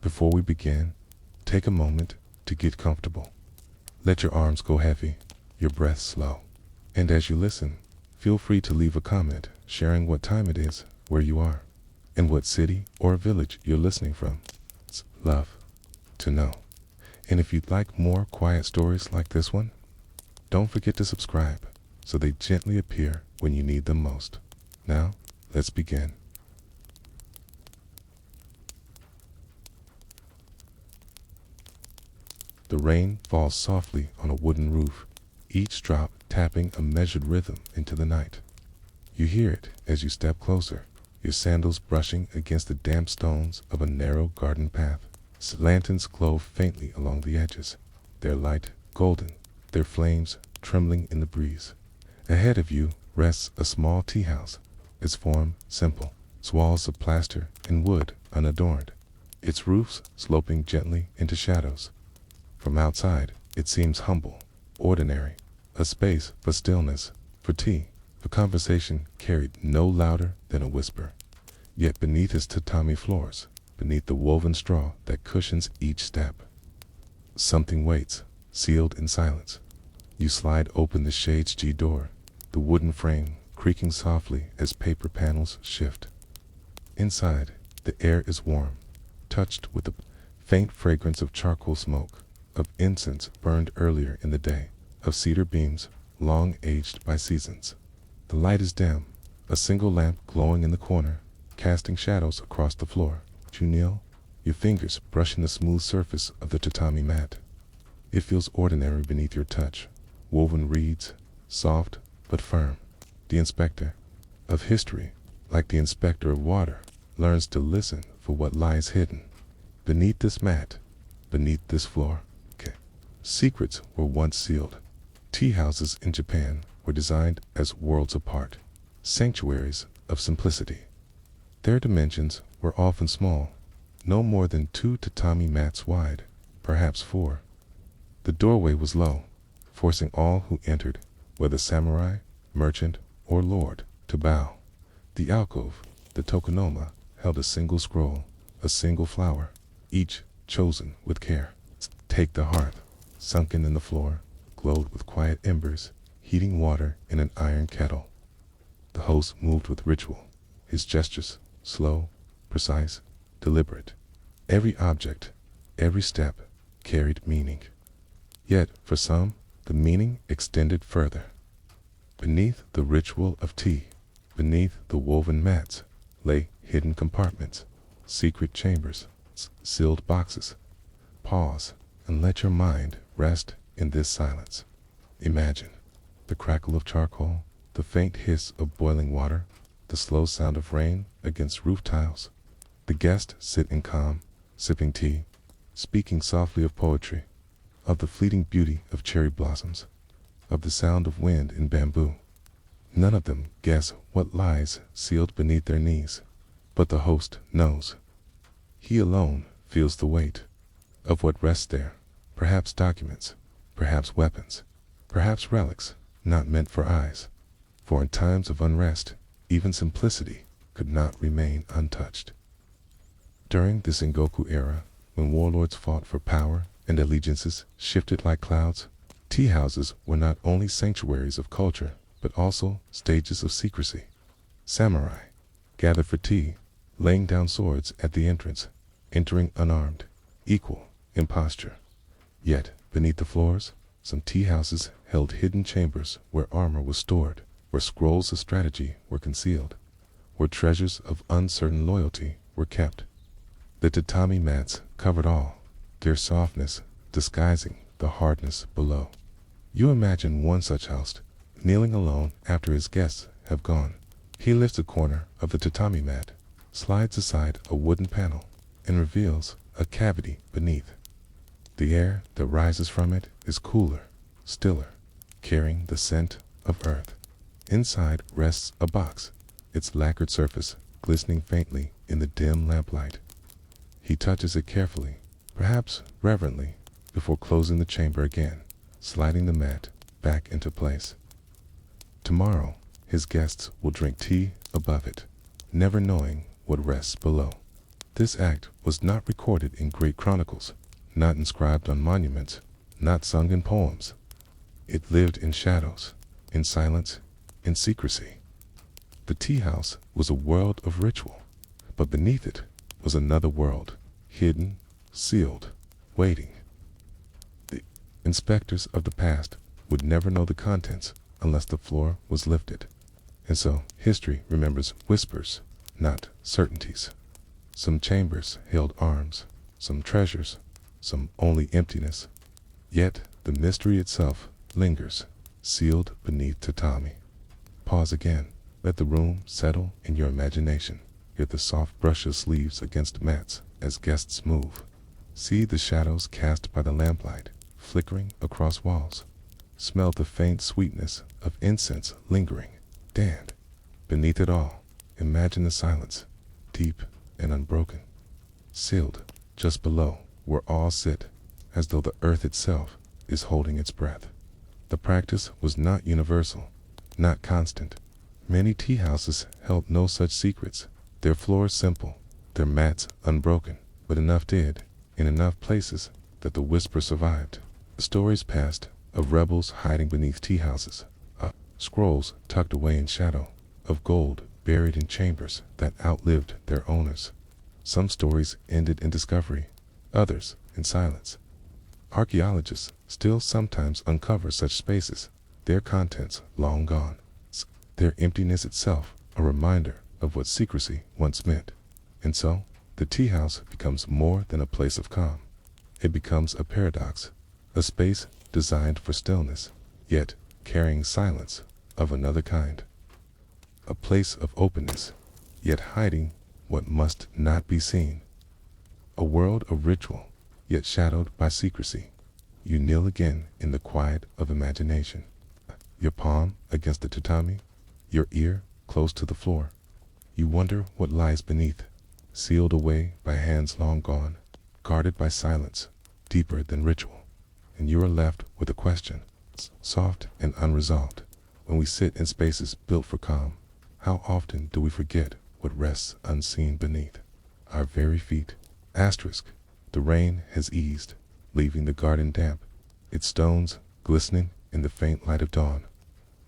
Before we begin, take a moment to get comfortable. Let your arms go heavy, your breath slow. And as you listen, feel free to leave a comment sharing what time it is, where you are, and what city or village you're listening from. It's love to know. And if you'd like more quiet stories like this one, don't forget to subscribe so they gently appear when you need them most. Now, let's begin. The rain falls softly on a wooden roof, each drop tapping a measured rhythm into the night. You hear it as you step closer, your sandals brushing against the damp stones of a narrow garden path. Lanterns glow faintly along the edges, their light golden, their flames trembling in the breeze. Ahead of you rests a small tea house, its form simple, its walls of plaster and wood unadorned, its roofs sloping gently into shadows. From outside, it seems humble, ordinary, a space for stillness, for tea, for conversation carried no louder than a whisper. Yet beneath its tatami floors, beneath the woven straw that cushions each step, something waits, sealed in silence. You slide open the shade's G door, the wooden frame creaking softly as paper panels shift. Inside, the air is warm, touched with the faint fragrance of charcoal smoke, of incense burned earlier in the day, of cedar beams long aged by seasons. The light is dim, a single lamp glowing in the corner, casting shadows across the floor. You kneel, your fingers brushing the smooth surface of the tatami mat. It feels ordinary beneath your touch, woven reeds, soft but firm. The inspector of history, like the inspector of water, learns to listen for what lies hidden beneath this mat, beneath this floor. Secrets were once sealed. Tea houses in Japan were designed as worlds apart, sanctuaries of simplicity. Their dimensions were often small, no more than 2 tatami mats wide, perhaps 4. The doorway was low, forcing all who entered, whether samurai, merchant, or lord, to bow. The alcove, the tokonoma, held a single scroll, a single flower, each chosen with care. Take the hearth, sunken in the floor, glowed with quiet embers, heating water in an iron kettle. The host moved with ritual, his gestures slow, precise, deliberate. Every object, every step carried meaning. Yet, for some, the meaning extended further. Beneath the ritual of tea, beneath the woven mats, lay hidden compartments, secret chambers, sealed boxes. Pause and let your mind rest in this silence. Imagine the crackle of charcoal, the faint hiss of boiling water, the slow sound of rain against roof tiles. The guests sit in calm, sipping tea, speaking softly of poetry, of the fleeting beauty of cherry blossoms, of the sound of wind in bamboo. None of them guess what lies sealed beneath their knees, but the host knows. He alone feels the weight of what rests there, perhaps documents, perhaps weapons, perhaps relics not meant for eyes. For in times of unrest, even simplicity could not remain untouched. During the Sengoku era, when warlords fought for power and allegiances shifted like clouds, tea houses were not only sanctuaries of culture, but also stages of secrecy. Samurai gathered for tea, laying down swords at the entrance, entering unarmed, equal in posture. Yet, beneath the floors, some tea houses held hidden chambers where armor was stored, where scrolls of strategy were concealed, where treasures of uncertain loyalty were kept. The tatami mats covered all, their softness disguising the hardness below. You imagine one such host, kneeling alone after his guests have gone. He lifts a corner of the tatami mat, slides aside a wooden panel, and reveals a cavity beneath. The air that rises from it is cooler, stiller, carrying the scent of earth. Inside rests a box, its lacquered surface glistening faintly in the dim lamplight. He touches it carefully, perhaps reverently, before closing the chamber again, sliding the mat back into place. Tomorrow, his guests will drink tea above it, never knowing what rests below. This act was not recorded in great chronicles, not inscribed on monuments, not sung in poems. It lived in shadows, in silence, in secrecy. The tea house was a world of ritual, but beneath it was another world, hidden, sealed, waiting. The inspectors of the past would never know the contents unless the floor was lifted. And so history remembers whispers, not certainties. Some chambers held arms, some treasures, some only emptiness. Yet the mystery itself lingers, sealed beneath tatami. Pause again. Let the room settle in your imagination. Hear the soft brush of sleeves against mats as guests move. See the shadows cast by the lamplight, flickering across walls. Smell the faint sweetness of incense lingering. And beneath it all, imagine the silence, deep and unbroken. Sealed just below where all sit, as though the earth itself is holding its breath. The practice was not universal, not constant. Many tea houses held no such secrets, their floors simple, their mats unbroken, but enough did, in enough places, that the whisper survived. The stories passed of rebels hiding beneath tea houses, of scrolls tucked away in shadow, of gold buried in chambers that outlived their owners. Some stories ended in discovery, others in silence. Archaeologists still sometimes uncover such spaces, their contents long gone, their emptiness itself a reminder of what secrecy once meant. And so, the tea house becomes more than a place of calm. It becomes a paradox, a space designed for stillness, yet carrying silence of another kind. A place of openness, yet hiding what must not be seen. A world of ritual, yet shadowed by secrecy. You kneel again in the quiet of imagination, your palm against the tatami, your ear close to the floor. You wonder what lies beneath, sealed away by hands long gone, guarded by silence, deeper than ritual. And you are left with a question, soft and unresolved. When we sit in spaces built for calm, how often do we forget what rests unseen beneath our very feet? Asterisk. The rain has eased, leaving the garden damp, its stones glistening in the faint light of dawn.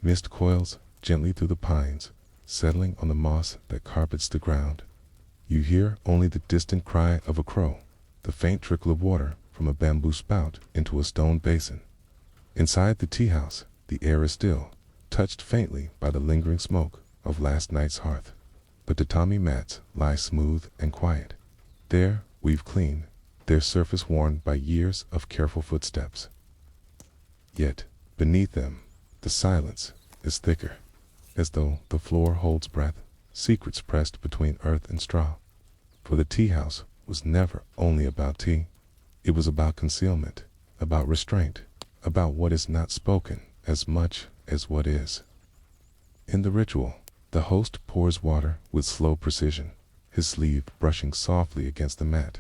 Mist coils gently through the pines, settling on the moss that carpets the ground. You hear only the distant cry of a crow, the faint trickle of water from a bamboo spout into a stone basin. Inside the tea house, the air is still, touched faintly by the lingering smoke of last night's hearth. The tatami mats lie smooth and quiet. There, weave clean, their surface worn by years of careful footsteps. Yet, beneath them, the silence is thicker, as though the floor holds breath, secrets pressed between earth and straw. For the tea house was never only about tea. It was about concealment, about restraint, about what is not spoken as much as what is. In the ritual, the host pours water with slow precision, his sleeve brushing softly against the mat.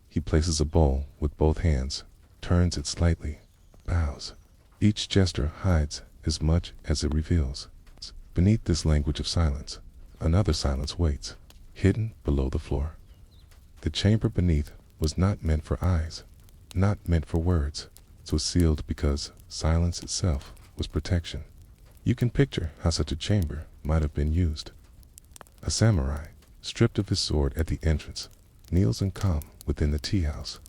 He places a bowl with both hands, turns it slightly, bows. Each gesture hides as much as it reveals. Beneath this language of silence, another silence waits, hidden below the floor. The chamber beneath was not meant for eyes, not meant for words. It was sealed because silence itself was protection. You can picture how such a chamber might have been used. A samurai, stripped of his sword at the entrance, kneels in calm within the tea house.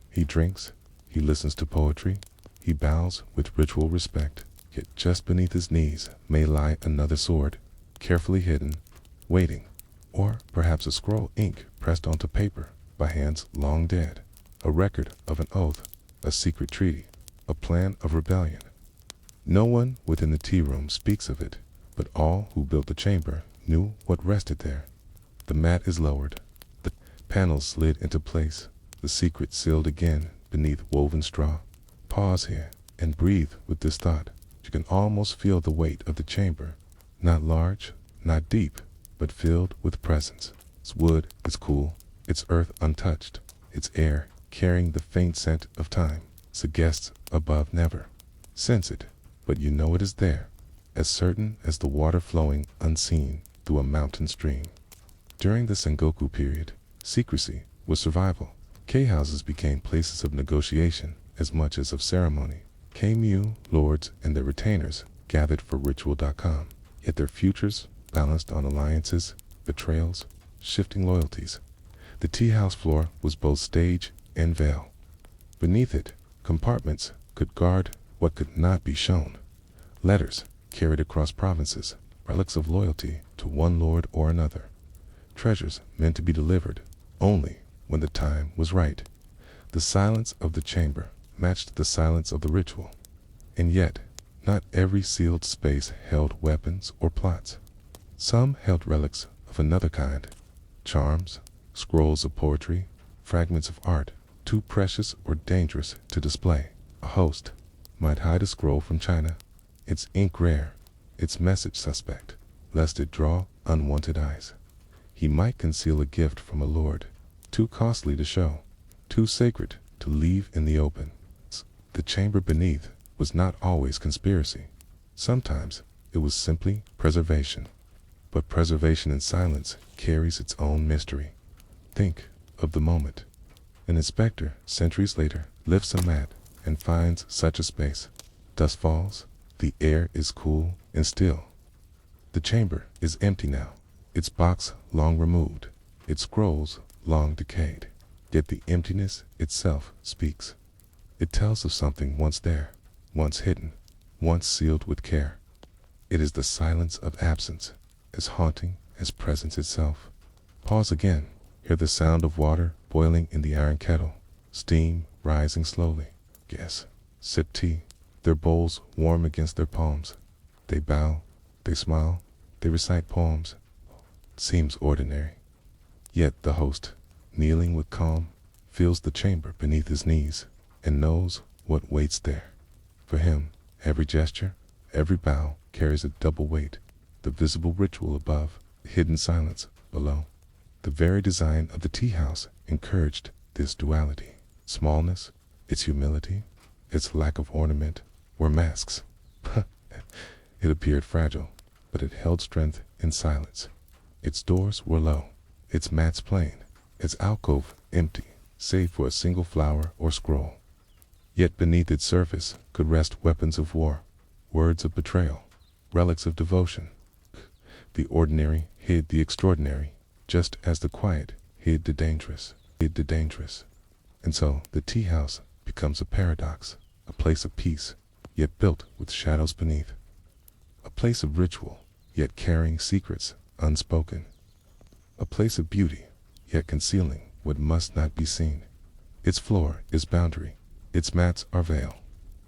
He drinks, he listens to poetry, he bows with ritual respect, yet just beneath his knees may lie another sword, carefully hidden, waiting, or perhaps a scroll ink pressed onto paper by hands long dead, a record of an oath, a secret treaty, a plan of rebellion. No one within the tea room speaks of it, but all who built the chamber knew what rested there. The mat is lowered, the panels slid into place, the secret sealed again beneath woven straw. Pause here and breathe with this thought. You can almost feel the weight of the chamber, not large, not deep, but filled with presence. Its wood is cool, its earth untouched, its air carrying the faint scent of time. The guests above never sense it, but you know it is there, as certain as the water flowing unseen through a mountain stream. During the Sengoku period, secrecy was survival. K-houses became places of negotiation as much as of ceremony. K-mu lords and their retainers gathered for ritual.com, yet their futures balanced on alliances, betrayals, shifting loyalties. The tea house floor was both stage and veil. Beneath it, compartments could guard what could not be shown. Letters carried across provinces, relics of loyalty to one lord or another. Treasures meant to be delivered only when the time was right. The silence of the chamber matched the silence of the ritual. And yet, not every sealed space held weapons or plots. Some held relics of another kind, charms, scrolls of poetry, fragments of art, too precious or dangerous to display. A host might hide a scroll from China, its ink rare, its message suspect, lest it draw unwanted eyes. He might conceal a gift from a lord, too costly to show, too sacred to leave in the open. The chamber beneath was not always conspiracy. Sometimes it was simply preservation. But preservation in silence carries its own mystery. Think of the moment. An inspector, centuries later, lifts a mat and finds such a space. Dust falls, the air is cool and still. The chamber is empty now, its box long removed, its scrolls long decayed. Yet the emptiness itself speaks. It tells of something once there, once hidden, once sealed with care. It is the silence of absence, as haunting as presence itself. Pause again, hear the sound of water boiling in the iron kettle, steam rising slowly. Yes, sip tea, their bowls warm against their palms. They bow, they smile, they recite poems. Seems ordinary. Yet the host, kneeling with calm, feels the chamber beneath his knees and knows what waits there. For him, every gesture, every bow carries a double weight. The visible ritual above, the hidden silence below. The very design of the tea house encouraged this duality. Smallness, its humility, its lack of ornament, were masks. It appeared fragile, but it held strength in silence. Its doors were low, its mats plain, its alcove empty, save for a single flower or scroll. Yet beneath its surface could rest weapons of war, words of betrayal, relics of devotion. The ordinary hid the extraordinary, just as the quiet hid the dangerous. And so the tea house becomes a paradox, a place of peace, yet built with shadows beneath. A place of ritual, yet carrying secrets unspoken. A place of beauty, yet concealing what must not be seen. Its floor is boundary, its mats are veil,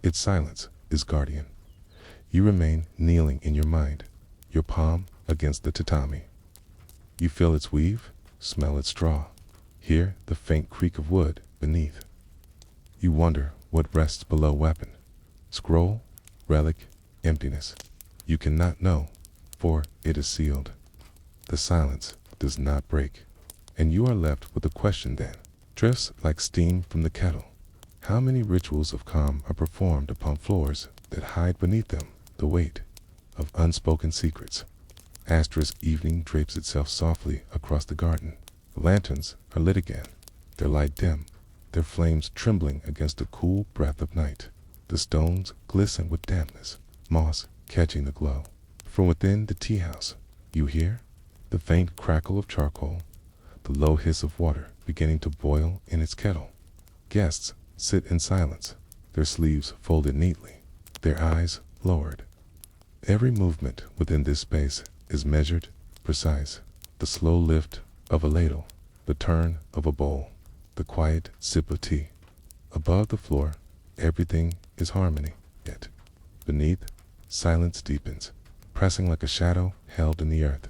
its silence is guardian. You remain kneeling in your mind, your palm against the tatami. You feel its weave, smell its straw, hear the faint creak of wood beneath. You wonder what rests below weapon, scroll, relic, emptiness. You cannot know, for it is sealed. The silence does not break, and you are left with a question then. Drifts like steam from the kettle. How many rituals of calm are performed upon floors that hide beneath them the weight of unspoken secrets? Asterisk evening drapes itself softly across the garden. The lanterns are lit again, their light dim, their flames trembling against the cool breath of night. The stones glisten with dampness, moss catching the glow. From within the tea house, you hear the faint crackle of charcoal, the low hiss of water beginning to boil in its kettle. Guests sit in silence, their sleeves folded neatly, their eyes lowered. Every movement within this space is measured, precise. The slow lift of a ladle, the turn of a bowl, the quiet sip of tea. Above the floor, everything is harmony, yet beneath, silence deepens, pressing like a shadow held in the earth.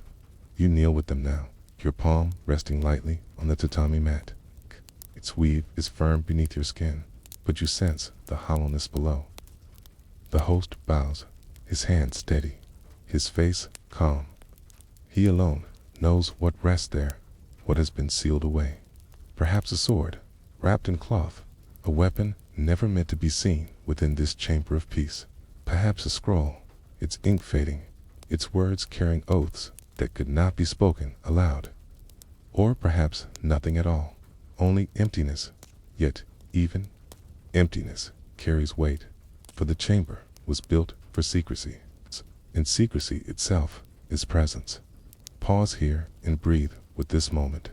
You kneel with them now, your palm resting lightly on the tatami mat. Its weave is firm beneath your skin, but you sense the hollowness below. The host bows, his hand steady, his face calm. He alone knows what rests there, what has been sealed away. Perhaps a sword, wrapped in cloth, a weapon never meant to be seen within this chamber of peace. Perhaps a scroll, its ink fading, its words carrying oaths that could not be spoken aloud. Or perhaps nothing at all, only emptiness. Yet even emptiness carries weight, for the chamber was built for secrecy, and secrecy itself is presence. Pause here and breathe with this moment.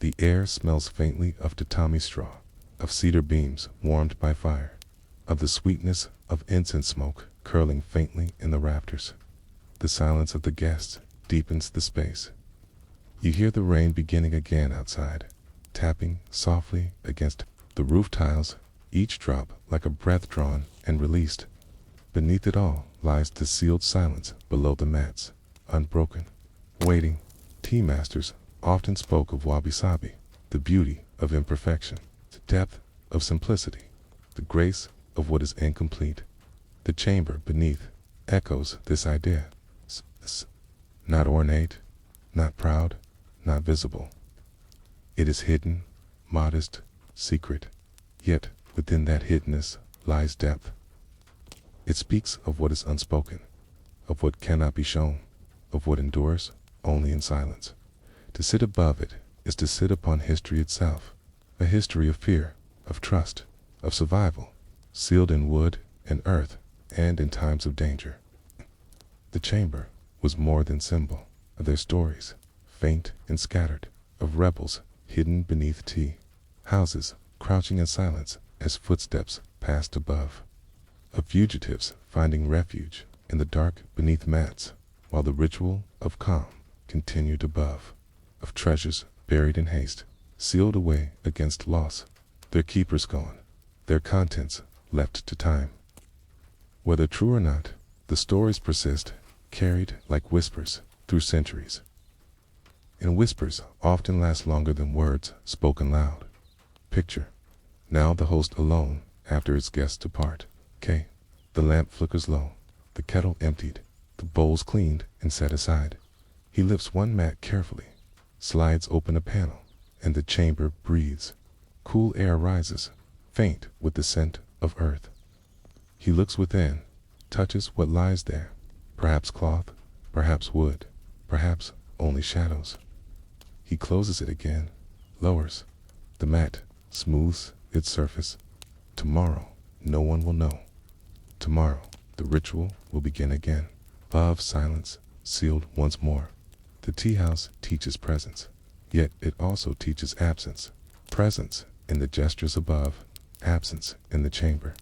The air smells faintly of tatami straw, of cedar beams warmed by fire, of the sweetness of incense smoke curling faintly in the rafters. The silence of the guests deepens the space. You hear the rain beginning again outside, tapping softly against the roof tiles, each drop like a breath drawn and released. Beneath it all lies the sealed silence below the mats, unbroken, waiting. Tea masters often spoke of wabi-sabi, the beauty of imperfection, the depth of simplicity, the grace of what is incomplete. The chamber beneath echoes this idea. Not ornate, not proud, not visible. It is hidden, modest, secret, yet within that hiddenness lies depth. It speaks of what is unspoken, of what cannot be shown, of what endures only in silence. To sit above it is to sit upon history itself, a history of fear, of trust, of survival, sealed in wood and earth and in times of danger. The chamber was more than symbol of their stories, faint and scattered, of rebels hidden beneath tea houses, crouching in silence as footsteps passed above, of fugitives finding refuge in the dark beneath mats, while the ritual of calm continued above, of treasures buried in haste, sealed away against loss, their keepers gone, their contents left to time. Whether true or not, the stories persist, carried like whispers through centuries. And whispers often last longer than words spoken loud. Picture, now the host alone after his guests depart. The lamp flickers low, the kettle emptied, the bowls cleaned and set aside. He lifts one mat carefully, slides open a panel, and the chamber breathes. Cool air rises, faint with the scent of earth. He looks within, touches what lies there, perhaps cloth, perhaps wood, perhaps only shadows. He closes it again, lowers the mat, smooths its surface. Tomorrow, no one will know. Tomorrow, the ritual will begin again. Above silence, sealed once more. The tea house teaches presence, yet it also teaches absence. Presence in the gestures above, absence in the chamber.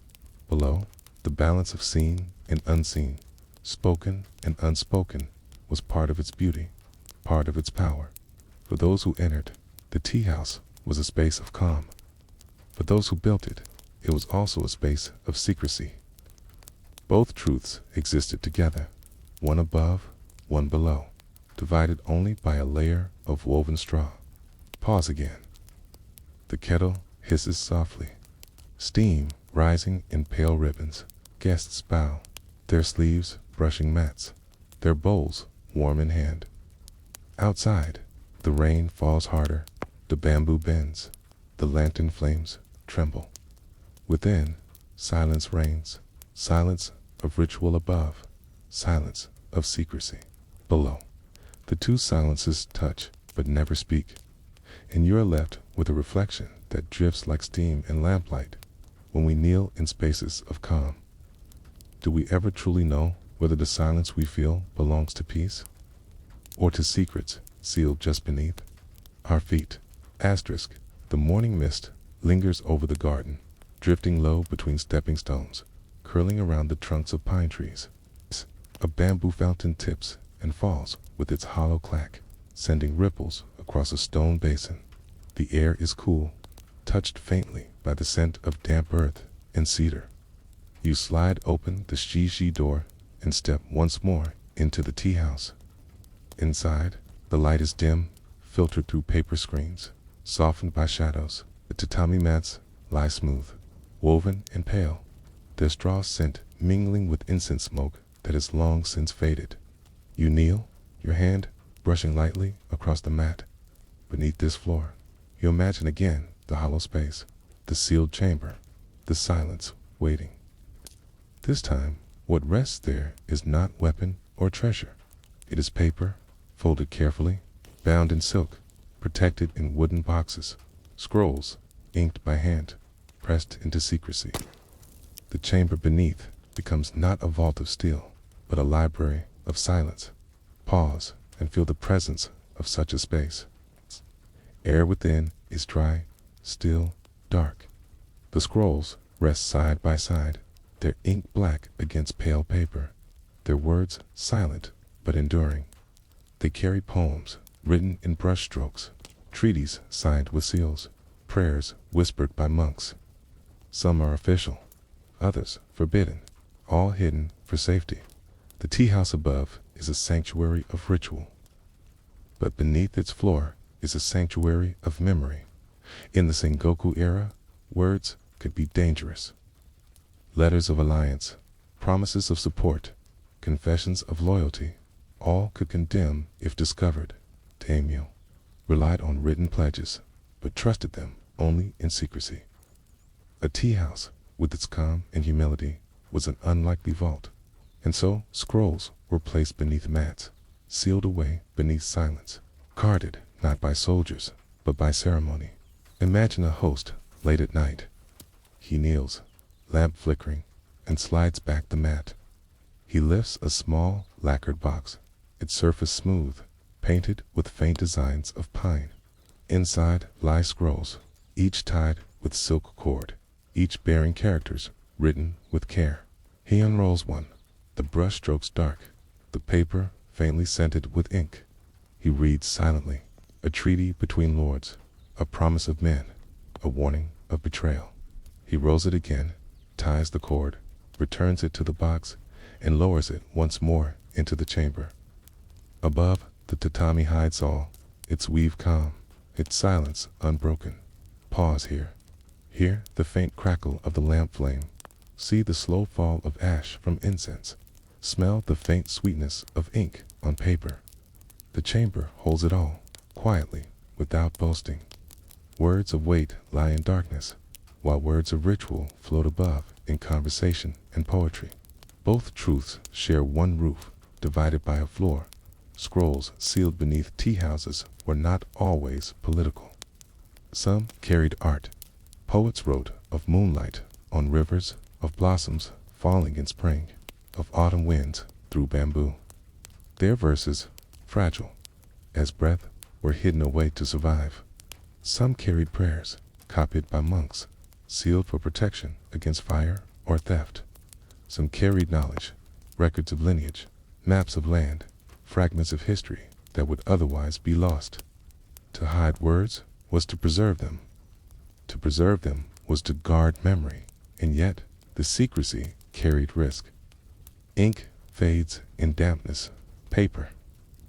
Below, the balance of seen and unseen, spoken and unspoken, was part of its beauty, part of its power. For those who entered, the tea house was a space of calm. For those who built it, it was also a space of secrecy. Both truths existed together, one above, one below, divided only by a layer of woven straw. Pause again. The kettle hisses softly, steam rising in pale ribbons. Guests bow, their sleeves brushing mats, their bowls warm in hand. Outside, the rain falls harder, the bamboo bends, the lantern flames tremble. Within, silence reigns, silence of ritual above, silence of secrecy below. The two silences touch but never speak, and you are left with a reflection that drifts like steam in lamplight when we kneel in spaces of calm. Do we ever truly know whether the silence we feel belongs to peace or to secrets sealed just beneath our feet? Asterisk. The morning mist lingers over the garden, drifting low between stepping stones, curling around the trunks of pine trees. A bamboo fountain tips and falls with its hollow clack, sending ripples across a stone basin. The air is cool, touched faintly by the scent of damp earth and cedar. You slide open the shishi door and step once more into the tea house. Inside, the light is dim, filtered through paper screens, softened by shadows. The tatami mats lie smooth, woven and pale, their straw scent mingling with incense smoke that has long since faded. You kneel, your hand brushing lightly across the mat. Beneath this floor, you imagine again the hollow space, the sealed chamber, the silence waiting. This time, what rests there is not weapon or treasure. It is paper, folded carefully, bound in silk, protected in wooden boxes, scrolls, inked by hand, pressed into secrecy. The chamber beneath becomes not a vault of steel, but a library of silence. Pause and feel the presence of such a space. Air within is dry, still, dark. The scrolls rest side by side, their ink black against pale paper, their words silent but enduring. They carry poems written in brushstrokes, treaties signed with seals, prayers whispered by monks. Some are official, others forbidden, all hidden for safety. The tea house above is a sanctuary of ritual, but beneath its floor is a sanctuary of memory. In the Sengoku era, words could be dangerous. Letters of alliance, promises of support, confessions of loyalty, all could condemn if discovered. Daimyo relied on written pledges, but trusted them only in secrecy. A tea house, with its calm and humility, was an unlikely vault, and so scrolls were placed beneath mats, sealed away beneath silence, guarded not by soldiers, but by ceremony. Imagine a host late at night. He kneels, lamp flickering, and slides back the mat. He lifts a small, lacquered box, its surface smooth, painted with faint designs of pine. Inside lie scrolls, each tied with silk cord, each bearing characters written with care. He unrolls one, the brush strokes dark, the paper faintly scented with ink. He reads silently, a treaty between lords, a promise of men, a warning of betrayal. He rolls it again, ties the cord, returns it to the box, and lowers it once more into the chamber. Above, the tatami hides all, its weave calm, its silence unbroken. Pause here. Hear the faint crackle of the lamp flame. See the slow fall of ash from incense. Smell the faint sweetness of ink on paper. The chamber holds it all, quietly, without boasting. Words of weight lie in darkness, while words of ritual float above in conversation and poetry. Both truths share one roof, divided by a floor. Scrolls sealed beneath tea houses were not always political. Some carried art. Poets wrote of moonlight on rivers, of blossoms falling in spring, of autumn winds through bamboo. Their verses, fragile as breath, were hidden away to survive. Some carried prayers, copied by monks, sealed for protection against fire or theft. Some carried knowledge, records of lineage, maps of land, fragments of history that would otherwise be lost. To hide words was to preserve them. To preserve them was to guard memory, and yet the secrecy carried risk. Ink fades in dampness, paper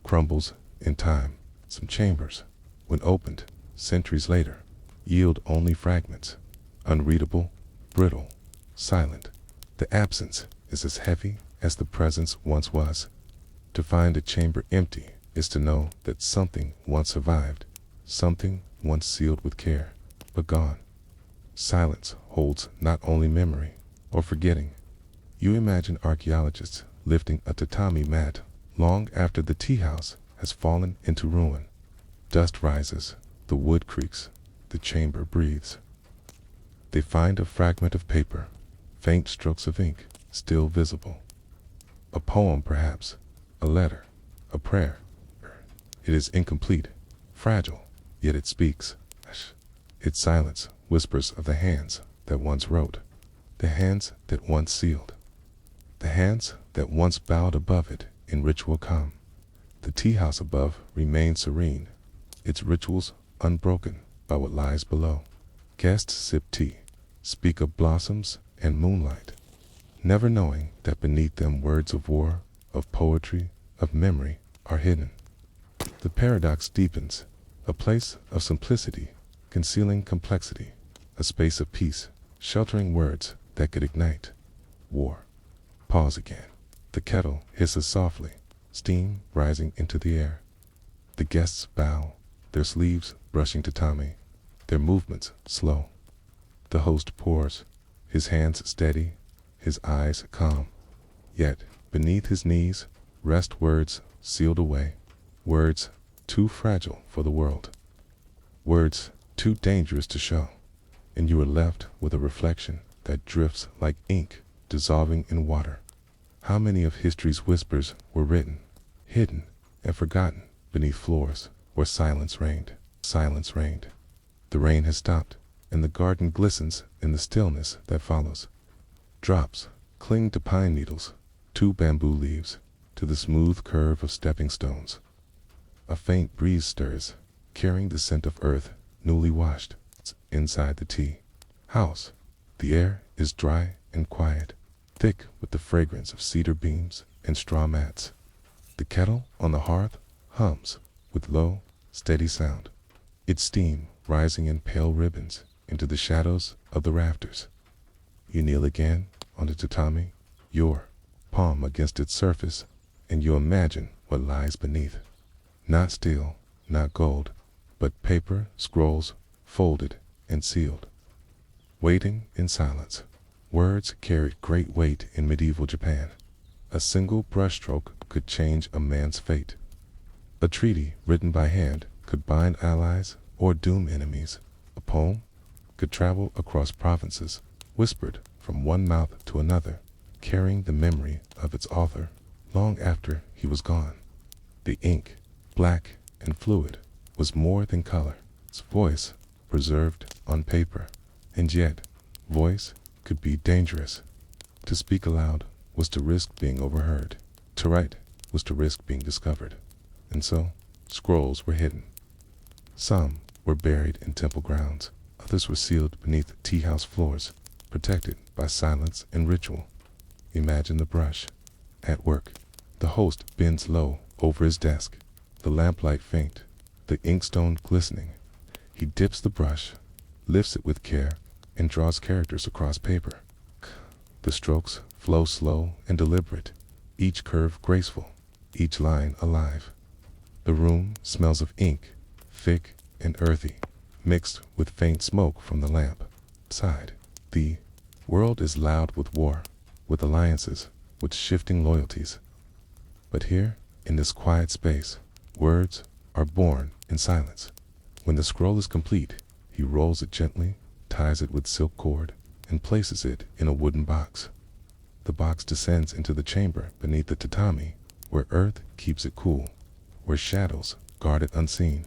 crumbles in time. Some chambers, when opened centuries later, yield only fragments, unreadable, brittle, silent. The absence is as heavy as the presence once was. To find a chamber empty is to know that something once survived, something once sealed with care, but gone. Silence holds not only memory or forgetting. You imagine archaeologists lifting a tatami mat long after the tea house has fallen into ruin. Dust rises, the wood creaks, the chamber breathes. They find a fragment of paper, faint strokes of ink still visible. A poem perhaps, a letter, a prayer. It is incomplete, fragile, yet it speaks. Its silence whispers of the hands that once wrote, the hands that once sealed, the hands that once bowed above it in ritual calm. The tea house above remains serene, its rituals unbroken by what lies below. Guests sip tea, speak of blossoms and moonlight, never knowing that beneath them words of war, of poetry, of memory are hidden. The paradox deepens, a place of simplicity, concealing complexity, a space of peace, sheltering words that could ignite war. Pause again. The kettle hisses softly, steam rising into the air. The guests bow, their sleeves brushing tatami, their movements slow. The host pours, his hands steady, his eyes calm. Yet, beneath his knees, rest words sealed away, words too fragile for the world. words too dangerous to show, and you are left with a reflection that drifts like ink dissolving in water. How many of history's whispers were written, hidden, and forgotten beneath floors where silence reigned? Silence reigned. The rain has stopped, and the garden glistens in the stillness that follows. Drops cling to pine needles, to bamboo leaves, to the smooth curve of stepping stones. A faint breeze stirs, carrying the scent of earth newly washed inside the tea house. The air is dry and quiet, thick with the fragrance of cedar beams and straw mats. The kettle on the hearth hums with low, steady sound, its steam rising in pale ribbons into the shadows of the rafters. You kneel again on the tatami, your palm against its surface, and you imagine what lies beneath. Not steel, not gold, but paper scrolls folded and sealed. Waiting in silence. Words carried great weight in medieval Japan. A single brushstroke could change a man's fate. A treaty written by hand could bind allies or doom enemies. A poem could travel across provinces, whispered from one mouth to another, carrying the memory of its author long after he was gone. The ink, black and fluid, was more than color. Its voice preserved on paper. And yet, voice could be dangerous. To speak aloud was to risk being overheard. To write was to risk being discovered. And so, scrolls were hidden. Some were buried in temple grounds. Others were sealed beneath tea house floors, protected by silence and ritual. Imagine the brush. At work, the host bends low over his desk, the lamplight faint, the inkstone glistening. He dips the brush, lifts it with care, and draws characters across paper. The strokes flow slow and deliberate, each curve graceful, each line alive. The room smells of ink, thick and earthy, mixed with faint smoke from the lamp. Outside, the world is loud with war, with alliances, with shifting loyalties. But here, in this quiet space, words are born in silence. When the scroll is complete, he rolls it gently, ties it with silk cord, and places it in a wooden box. The box descends into the chamber beneath the tatami, where earth keeps it cool, where shadows guard it unseen.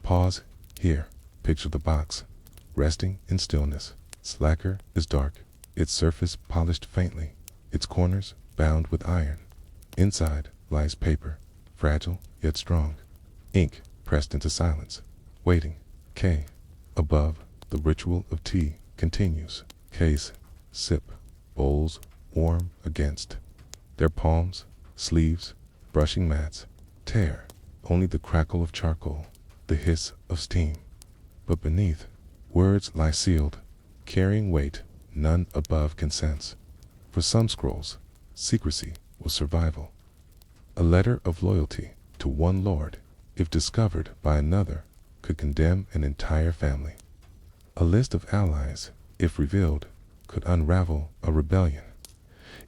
Pause here. Picture the box, resting in stillness. Its lacquer is dark, its surface polished faintly, its corners bound with iron. Inside lies paper, fragile yet strong, ink pressed into silence, waiting. K. Above, the ritual of tea continues. Case, sip, bowls warm against their palms, sleeves, brushing mats, tear, only the crackle of charcoal, the hiss of steam. But beneath, words lie sealed, carrying weight none above can sense. For some scrolls, secrecy was survival. A letter of loyalty to one lord, if discovered by another, could condemn an entire family. A list of allies, if revealed, could unravel a rebellion.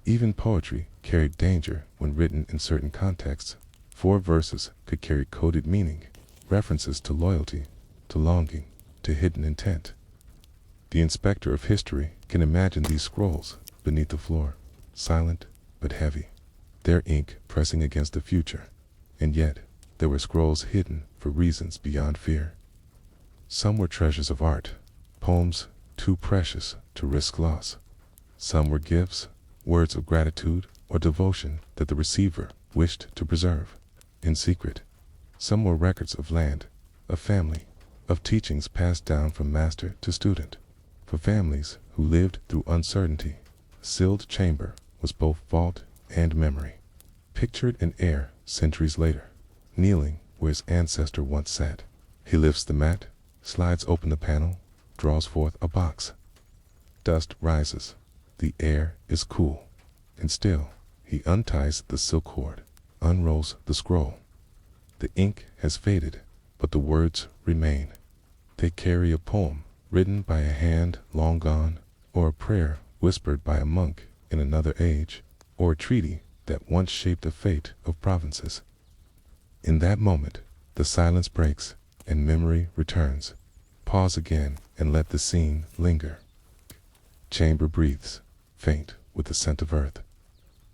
Even poetry carried danger when written in certain contexts. 4 verses could carry coded meaning, references to loyalty, to longing, to hidden intent. The inspector of history can imagine these scrolls beneath the floor, silent but heavy, their ink pressing against the future. And yet, there were scrolls hidden for reasons beyond fear. Some were treasures of art, poems too precious to risk loss. Some were gifts, words of gratitude or devotion that the receiver wished to preserve in secret. Some were records of land, of family, of teachings passed down from master to student. For families who lived through uncertainty, a sealed chamber was both vault and memory. Pictured in air centuries later, kneeling where his ancestor once sat, he lifts the mat, slides open the panel, draws forth a box. Dust rises. The air is cool. And still, he unties the silk cord, unrolls the scroll. The ink has faded, but the words remain. They carry a poem written by a hand long gone, or a prayer whispered by a monk in another age, or a treaty that once shaped the fate of provinces. In that moment, the silence breaks. and memory returns. Pause again and let the scene linger. Chamber breathes, faint with the scent of earth.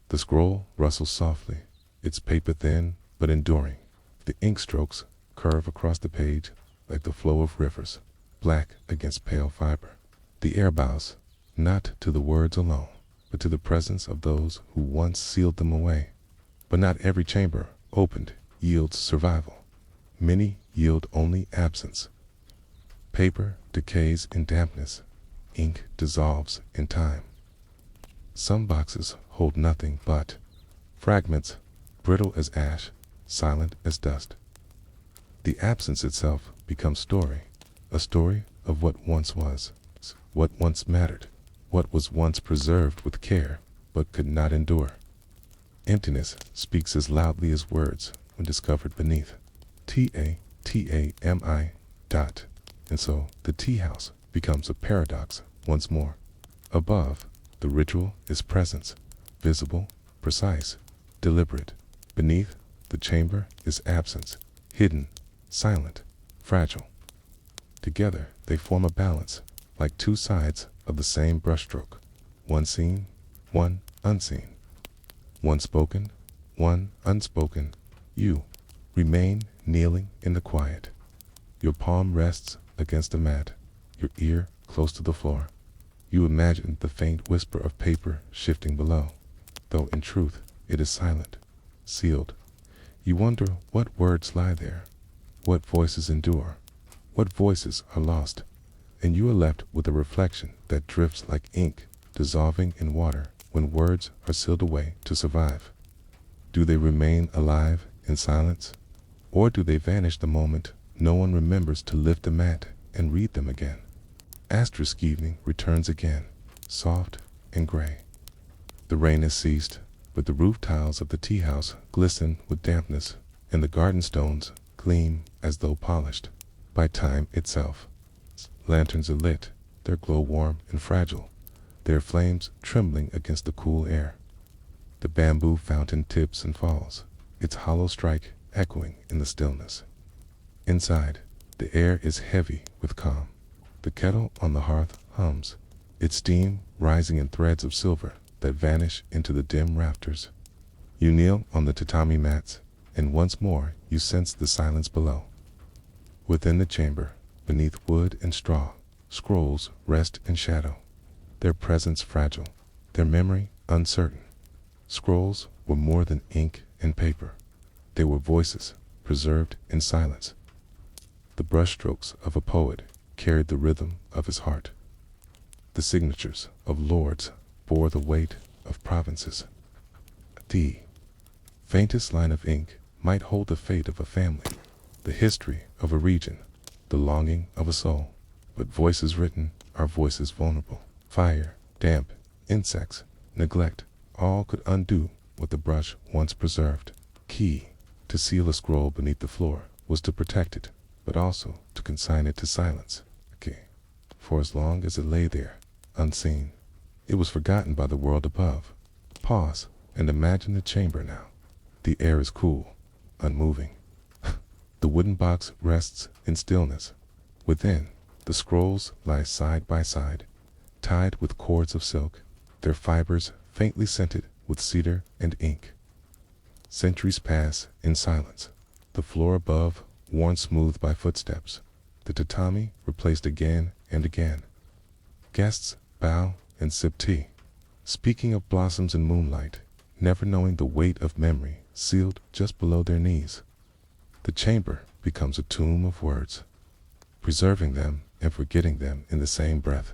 The scroll rustles softly, its paper thin but enduring. The ink strokes curve across the page like the flow of rivers, black against pale fiber. The air bows, not to the words alone, but to the presence of those who once sealed them away. But not every chamber opened yields survival. Many yield only absence. Paper decays in dampness, ink dissolves in time. Some boxes hold nothing but fragments, brittle as ash, silent as dust. The absence itself becomes story, a story of what once was, what once mattered, what was once preserved with care but could not endure. Emptiness speaks as loudly as words when discovered beneath. Tatami. And so the tea house becomes a paradox once more. Above, the ritual is presence, visible, precise, deliberate. Beneath, the chamber is absence, hidden, silent, fragile. Together, they form a balance, like two sides of the same brushstroke. One seen, one unseen. One spoken, one unspoken. You remain kneeling in the quiet. Your palm rests against the mat, your ear close to the floor. You imagine the faint whisper of paper shifting below, though in truth it is silent, sealed. You wonder what words lie there, what voices endure, what voices are lost, and you are left with a reflection that drifts like ink dissolving in water when words are sealed away to survive. Do they remain alive in silence, or do they vanish the moment no one remembers to lift the mat and read them again? Asterisk evening returns again, soft and gray. The rain has ceased, but the roof tiles of the tea house glisten with dampness, and the garden stones gleam as though polished by time itself. Lanterns are lit, their glow warm and fragile, their flames trembling against the cool air. The bamboo fountain tips and falls, its hollow strike echoing in the stillness. Inside, the air is heavy with calm. The kettle on the hearth hums, its steam rising in threads of silver that vanish into the dim rafters. You kneel on the tatami mats, and once more you sense the silence below. Within the chamber, beneath wood and straw, scrolls rest in shadow, their presence fragile, their memory uncertain. Scrolls were more than ink and paper. They were voices preserved in silence. The brushstrokes of a poet carried the rhythm of his heart. The signatures of lords bore the weight of provinces. The faintest line of ink might hold the fate of a family, the history of a region, the longing of a soul. But voices written are voices vulnerable. Fire, damp, insects, neglect, all could undo what the brush once preserved. Key to seal a scroll beneath the floor was to protect it, but also to consign it to silence. For as long as it lay there, unseen, it was forgotten by the world above. Pause and imagine the chamber now. The air is cool, unmoving. The wooden box rests in stillness. Within, the scrolls lie side by side, tied with cords of silk, their fibers faintly scented with cedar and ink. Centuries pass in silence, the floor above worn smooth by footsteps, the tatami replaced again and again. Guests bow and sip tea, speaking of blossoms and moonlight, never knowing the weight of memory sealed just below their knees. The chamber becomes a tomb of words, preserving them and forgetting them in the same breath.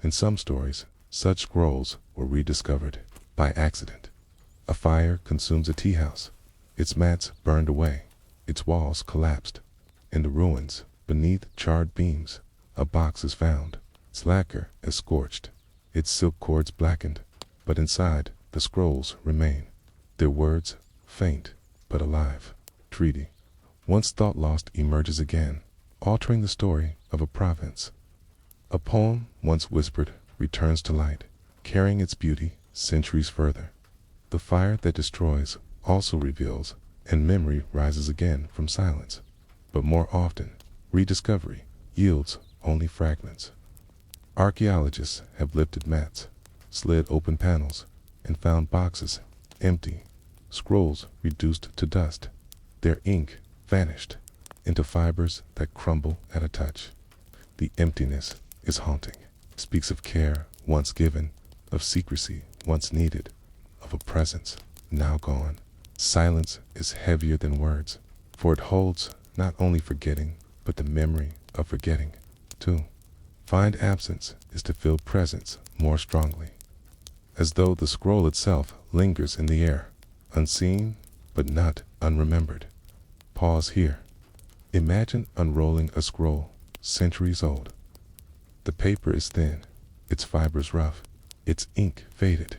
In some stories, such scrolls were rediscovered by accident. A fire consumes a tea house, its mats burned away, its walls collapsed. In the ruins, beneath charred beams, a box is found, its lacquer is scorched, its silk cords blackened, but inside the scrolls remain, their words faint but alive. Treaty, once thought lost, emerges again, altering the story of a province. A poem once whispered returns to light, carrying its beauty centuries further. The fire that destroys also reveals, and memory rises again from silence. But more often, rediscovery yields only fragments. Archaeologists have lifted mats, slid open panels, and found boxes empty, scrolls reduced to dust, their ink vanished into fibers that crumble at a touch. The emptiness is haunting. It speaks of care once given, of secrecy once needed, of a presence now gone. Silence is heavier than words, for it holds not only forgetting, but the memory of forgetting, too. Find absence is to feel presence more strongly, as though the scroll itself lingers in the air, unseen but not unremembered. Pause here. Imagine unrolling a scroll centuries old. The paper is thin, its fibers rough, its ink faded.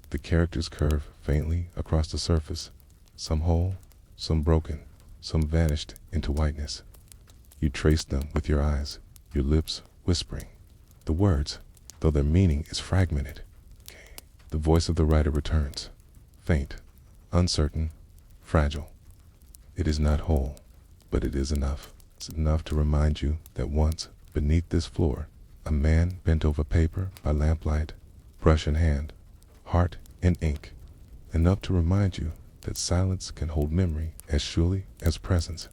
The characters curve faintly across the surface, some whole, some broken, some vanished into whiteness. You trace them with your eyes, your lips whispering the words, though their meaning is fragmented. The voice of the writer returns, faint, uncertain, fragile. It is not whole, but it is enough. It's enough to remind you that once, beneath this floor, a man bent over paper by lamplight, brush in hand, heart in ink. Enough to remind you that silence can hold memory as surely as presence.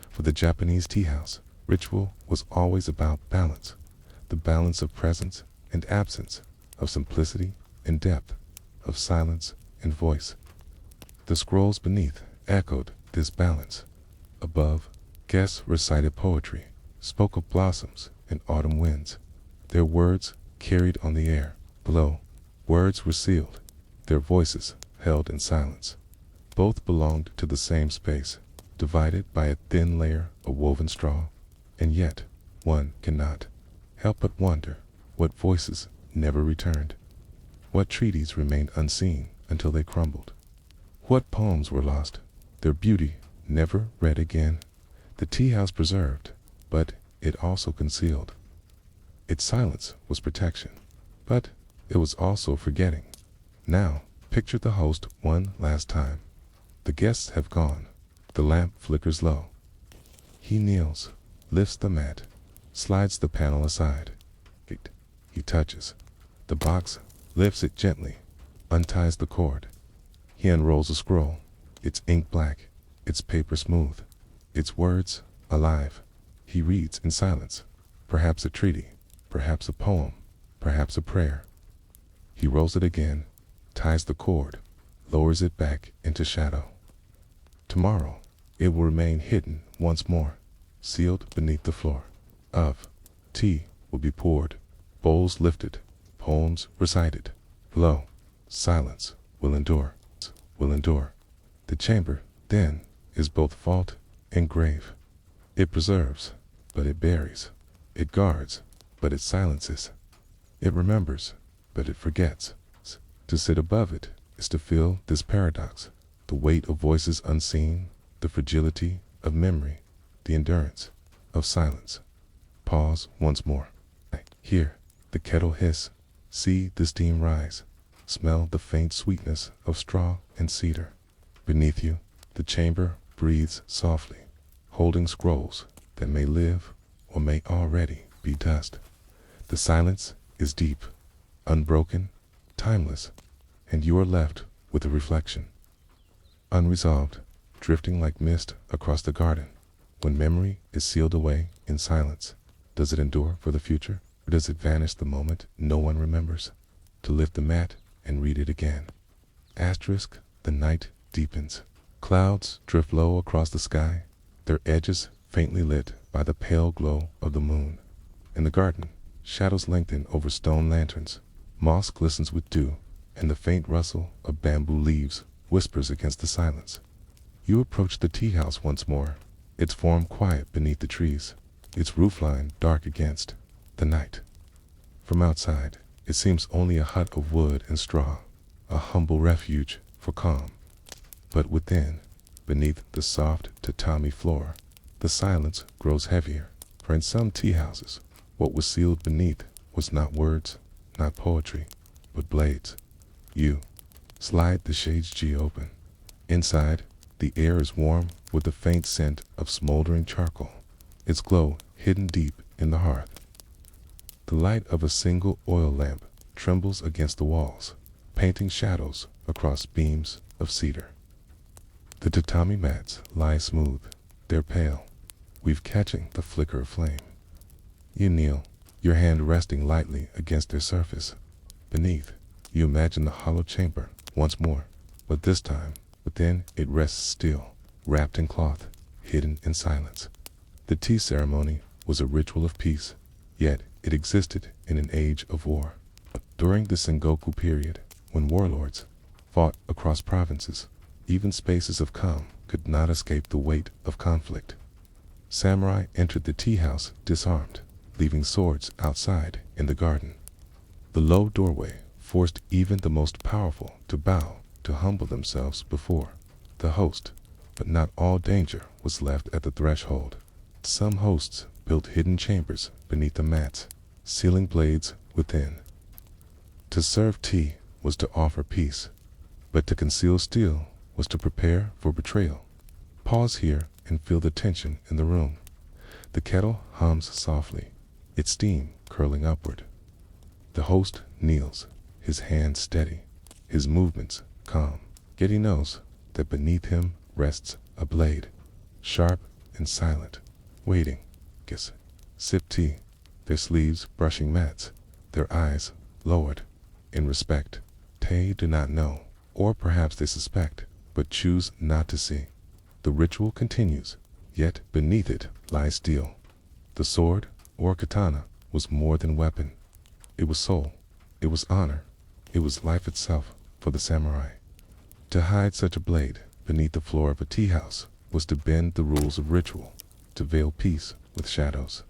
For the Japanese tea house, ritual was always about balance, the balance of presence and absence, of simplicity and depth, of silence and voice. The scrolls beneath echoed this balance. Above, guests recited poetry, spoke of blossoms and autumn winds. Their words carried on the air. Below, words were sealed, their voices held in silence. Both belonged to the same space, divided by a thin layer of woven straw, and yet one cannot help but wonder what voices never returned, what treaties remained unseen until they crumbled, what poems were lost, their beauty never read again. The tea house preserved, but it also concealed. Its silence was protection, but it was also forgetting. Now, picture the host one last time. The guests have gone. The lamp flickers low. He kneels, lifts the mat, slides the panel aside. He touches the box, lifts it gently, unties the cord. He unrolls a scroll, its ink black, its paper smooth, its words alive. He reads in silence, perhaps a treaty, perhaps a poem, perhaps a prayer. He rolls it again, ties the cord, lowers it back into shadow. Tomorrow, it will remain hidden once more, sealed beneath the floor. Of tea will be poured, bowls lifted, poems recited. Lo, silence will endure, will endure. The chamber, then, is both vault and grave. It preserves, but it buries. It guards, but it silences. It remembers, but it forgets. To sit above it is to feel this paradox, the weight of voices unseen, the fragility of memory, the endurance of silence. Pause once more. Hear the kettle hiss, see the steam rise, smell the faint sweetness of straw and cedar. Beneath you, the chamber breathes softly, holding scrolls that may live or may already be dust. The silence is deep, unbroken, timeless, and you are left with a reflection. Unresolved, drifting like mist across the garden. When memory is sealed away in silence, does it endure for the future, or does it vanish the moment no one remembers? To lift the mat and read it again. Asterisk, the night deepens. Clouds drift low across the sky, their edges faintly lit by the pale glow of the moon. In the garden, shadows lengthen over stone lanterns. Moss glistens with dew, and the faint rustle of bamboo leaves whispers against the silence. You approach the tea house once more, its form quiet beneath the trees, its roofline dark against the night. From outside, it seems only a hut of wood and straw, a humble refuge for calm. But within, beneath the soft tatami floor, the silence grows heavier, for in some tea houses, what was sealed beneath was not words, not poetry, but blades. You slide the shades G open. Inside, the air is warm with the faint scent of smoldering charcoal. its glow hidden deep in the hearth. The light of a single oil lamp trembles against the walls, painting shadows across beams of cedar. The tatami mats lie smooth, their pale weave catching the flicker of flame. You kneel, your hand resting lightly against their surface. Beneath, you imagine the hollow chamber once more, but this time within it rests still, wrapped in cloth, hidden in silence. The tea ceremony was a ritual of peace, yet it existed in an age of war. During the Sengoku period, when warlords fought across provinces, even spaces of calm could not escape the weight of conflict. Samurai entered the tea house disarmed, leaving swords outside in the garden. The low doorway forced even the most powerful to bow, to humble themselves before the host. But not all danger was left at the threshold. Some hosts built hidden chambers beneath the mats, sealing blades within. To serve tea was to offer peace, but to conceal steel was to prepare for betrayal. Pause here and feel the tension in the room. The kettle hums softly, its steam curling upward. The host kneels, his hands steady, his movements calm, yet he knows that beneath him rests a blade, sharp and silent, waiting. Guess. Sip tea, their sleeves brushing mats, their eyes lowered in respect. They do not know, or perhaps they suspect, but choose not to see. The ritual continues, yet beneath it lies steel. The sword, or katana, was more than weapon. It was soul, it was honor, it was life itself for the samurai. To hide such a blade beneath the floor of a tea house was to bend the rules of ritual, to veil peace with shadows.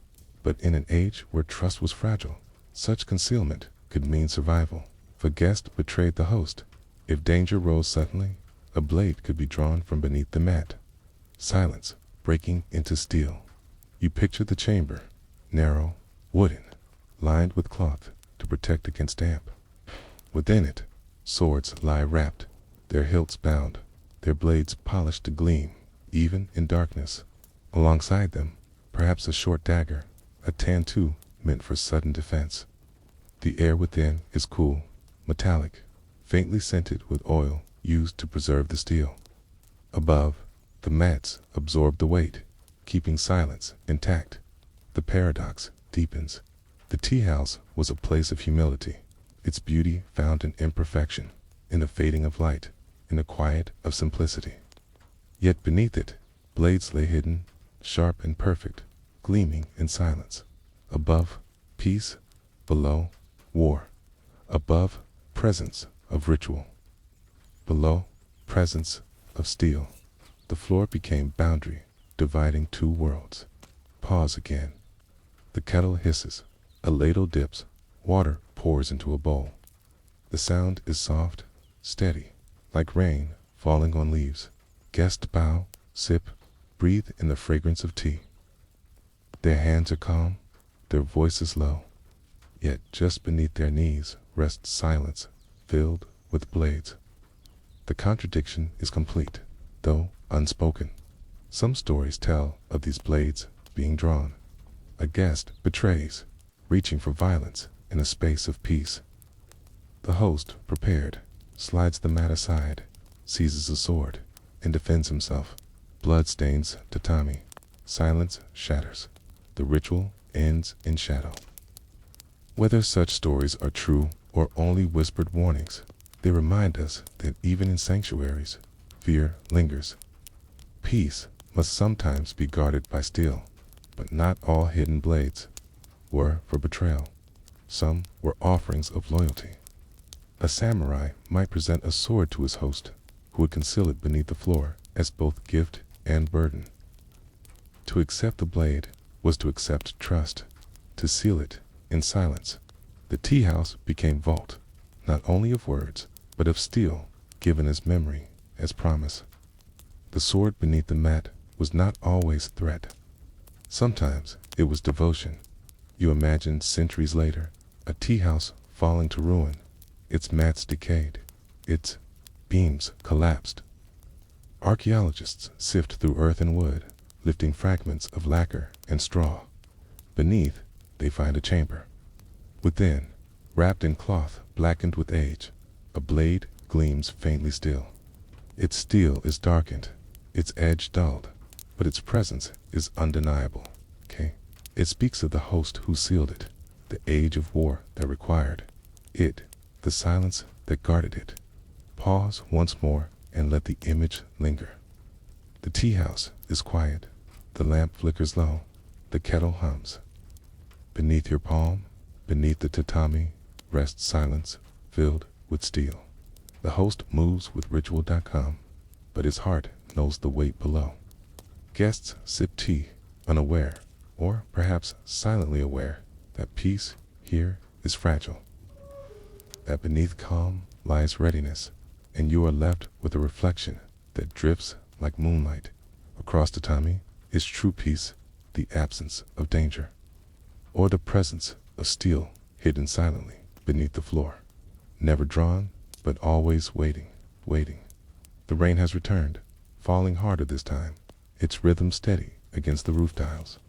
But in an age where trust was fragile, such concealment could mean survival. If a guest betrayed the host, if danger rose suddenly, a blade could be drawn from beneath the mat. Silence breaking into steel. You picture the chamber, narrow, wooden, lined with cloth to protect against damp. Within it, swords lie wrapped, their hilts bound, their blades polished to gleam, even in darkness. Alongside them, perhaps a short dagger, a tantu meant for sudden defense. The air within is cool, metallic, faintly scented with oil used to preserve the steel. Above, the mats absorb the weight, keeping silence intact. The paradox deepens. The tea house was a place of humility, its beauty found in imperfection, in the fading of light, in the quiet of simplicity. Yet beneath it, blades lay hidden, sharp and perfect, gleaming in silence. Above, peace; below, war. Above, presence of ritual; below, presence of steel. The floor became boundary, dividing two worlds. Pause again. The kettle hisses, a ladle dips, water pours into a bowl. The sound is soft, steady, like rain falling on leaves. Guests bow, sip, breathe in the fragrance of tea. Their hands are calm, their voices low, yet just beneath their knees rests silence filled with blades. The contradiction is complete, though unspoken. Some stories tell of these blades being drawn. A guest betrays, reaching for violence in a space of peace. The host, prepared, slides the mat aside, seizes a sword, and defends himself. Blood stains tatami. Silence shatters. The ritual ends in shadow. Whether such stories are true or only whispered warnings, they remind us that even in sanctuaries, fear lingers. Peace must sometimes be guarded by steel, but not all hidden blades were for betrayal. Some were offerings of loyalty. A samurai might present a sword to his host, who would conceal it beneath the floor as both gift and burden. To accept the blade was to accept trust, to seal it in silence. The tea house became vault, not only of words, but of steel, given as memory, as promise. The sword beneath the mat was not always threat. Sometimes it was devotion. You imagine centuries later, a tea house falling to ruin, its mats decayed, its beams collapsed. Archaeologists sift through earth and wood, lifting fragments of lacquer and straw. Beneath, they find a chamber. Within, wrapped in cloth blackened with age, a blade gleams faintly still. Its steel is darkened, its edge dulled, but its presence is undeniable. Okay? It speaks of the host who sealed it, the age of war that required it, the silence that guarded it. Pause once more and let the image linger. The tea house is quiet, the lamp flickers low, the kettle hums. Beneath your palm, beneath the tatami, rests silence filled with steel. The host moves with ritual.com, but his heart knows the weight below. Guests sip tea, unaware, or perhaps silently aware, that peace here is fragile. That beneath calm lies readiness, and you are left with a reflection that drifts like moonlight. Across tatami is true peace, the absence of danger, or the presence of steel hidden silently beneath the floor. Never drawn, but always waiting, waiting. The rain has returned, falling harder this time, its rhythm steady against the roof tiles.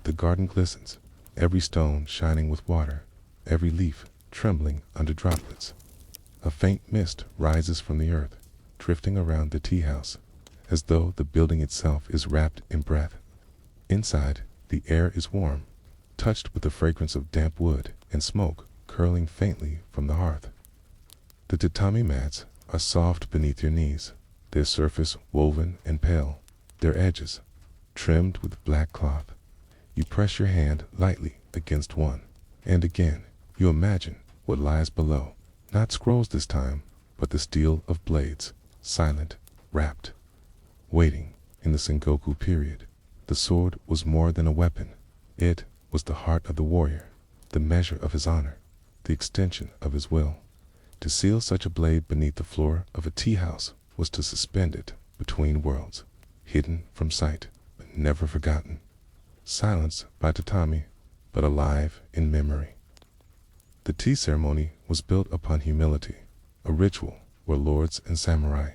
The garden glistens, every stone shining with water, every leaf trembling under droplets. A faint mist rises from the earth, drifting around the tea house, as though the building itself is wrapped in breath. Inside, the air is warm, touched with the fragrance of damp wood and smoke curling faintly from the hearth. The tatami mats are soft beneath your knees, their surface woven and pale, their edges trimmed with black cloth. You press your hand lightly against one, and again you imagine what lies below. Not scrolls this time, but the steel of blades, silent, wrapped, waiting. In the Sengoku period, the sword was more than a weapon. It was the heart of the warrior, the measure of his honor, the extension of his will. To seal such a blade beneath the floor of a tea house was to suspend it between worlds, hidden from sight, but never forgotten. Silenced by tatami, but alive in memory. The tea ceremony was built upon humility, a ritual where lords and samurai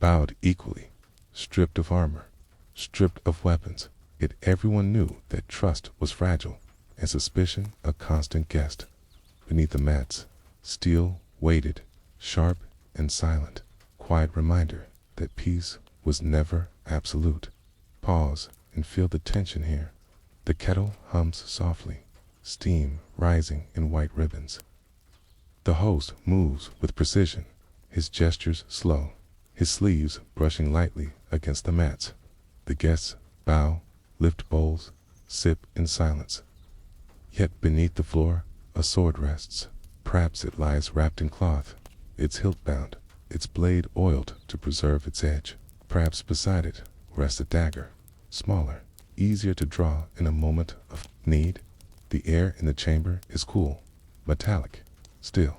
bowed equally, stripped of armor, stripped of weapons, yet everyone knew that trust was fragile and suspicion a constant guest. Beneath the mats, steel waited, sharp and silent, quiet reminder that peace was never absolute. Pause and feel the tension here. The kettle hums softly, steam rising in white ribbons. The host moves with precision, his gestures slow, his sleeves brushing lightly against the mats. The guests bow, lift bowls, sip in silence. Yet beneath the floor, a sword rests. Perhaps it lies wrapped in cloth, its hilt bound, its blade oiled to preserve its edge. Perhaps beside it rests a dagger, smaller, easier to draw in a moment of need. The air in the chamber is cool, metallic, still.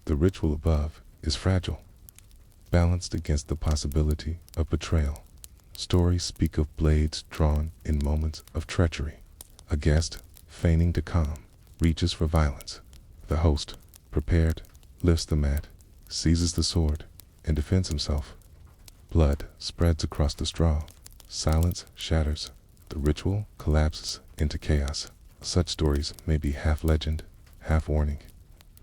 The ritual above is fragile, balanced against the possibility of betrayal. Stories speak of blades drawn in moments of treachery. A guest, feigning to calm, reaches for violence. The host, prepared, lifts the mat, seizes the sword, and defends himself. Blood spreads across the straw. Silence shatters. The ritual collapses into chaos. Such stories may be half legend, half warning,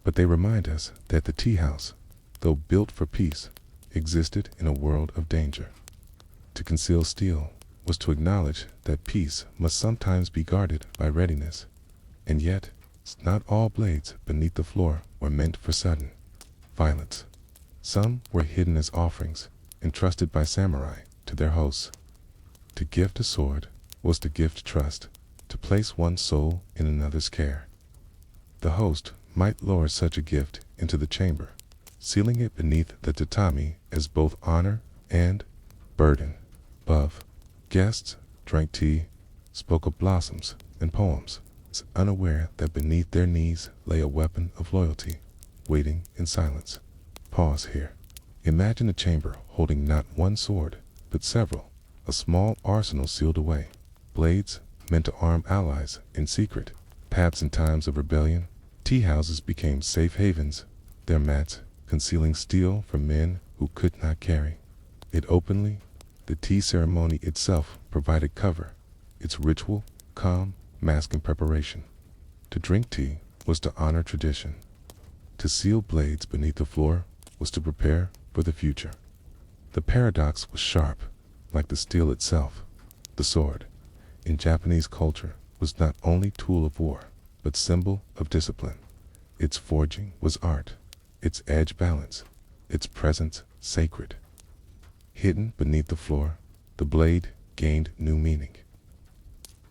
but they remind us that the tea house, though built for peace, existed in a world of danger. To conceal steel was to acknowledge that peace must sometimes be guarded by readiness, and yet not all blades beneath the floor were meant for sudden violence. Some were hidden as offerings, entrusted by samurai to their hosts. To gift a sword was to gift trust, to place one's soul in another's care. The host might lower such a gift into the chamber, sealing it beneath the tatami as both honor and burden. Above, guests drank tea, spoke of blossoms and poems, unaware that beneath their knees lay a weapon of loyalty, waiting in silence. Pause here. Imagine a chamber holding not one sword, but several, a small arsenal sealed away. Blades meant to arm allies in secret. Perhaps in times of rebellion, tea houses became safe havens, their mats concealing steel from men who could not carry it openly. The tea ceremony itself provided cover. Its ritual, calm, masking preparation. To drink tea was to honor tradition. To seal blades beneath the floor was to prepare for the future. The paradox was sharp, like the steel itself. The sword, in Japanese culture, was not only tool of war, but symbol of discipline. Its forging was art, its edge balance, its presence sacred. Hidden beneath the floor, the blade gained new meaning.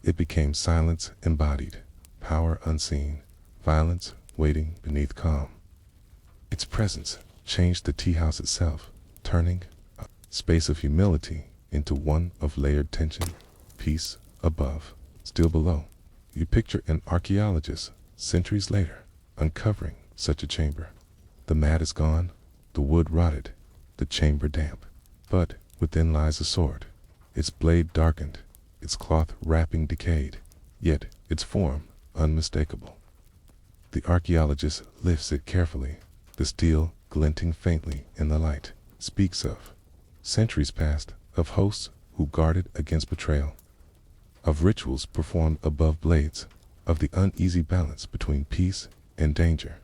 It became silence embodied, power unseen, violence waiting beneath calm. Its presence changed the tea house itself, turning a space of humility into one of layered tension, peace above, still below. You picture an archaeologist, centuries later, uncovering such a chamber. The mat is gone, the wood rotted, the chamber damp. But within lies a sword, its blade darkened, its cloth wrapping decayed, yet its form unmistakable. The archaeologist lifts it carefully, the steel glinting faintly in the light, speaks of centuries past, of hosts who guarded against betrayal, of rituals performed above blades, of the uneasy balance between peace and danger.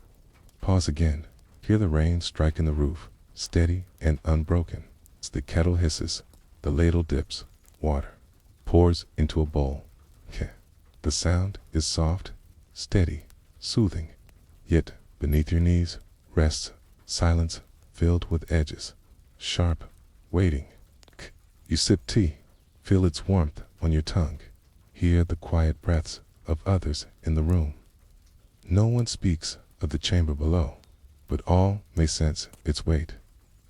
Pause again, hear the rain strike in the roof, steady and unbroken. The kettle hisses, the ladle dips, water pours into a bowl. The sound is soft, steady, soothing, yet beneath your knees rests silence filled with edges, sharp, waiting. You sip tea, feel its warmth on your tongue, hear the quiet breaths of others in the room. No one speaks of the chamber below, but all may sense its weight.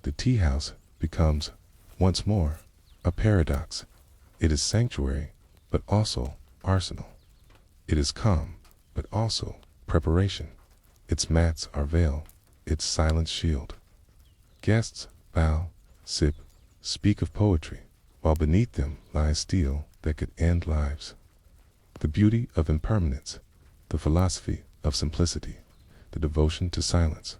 The tea house becomes, once more, a paradox. It is sanctuary, but also arsenal. It is calm, but also preparation. Its mats are veil, its silent shield. Guests bow, sip, speak of poetry, while beneath them lies steel that could end lives. The beauty of impermanence, the philosophy of simplicity, the devotion to silence,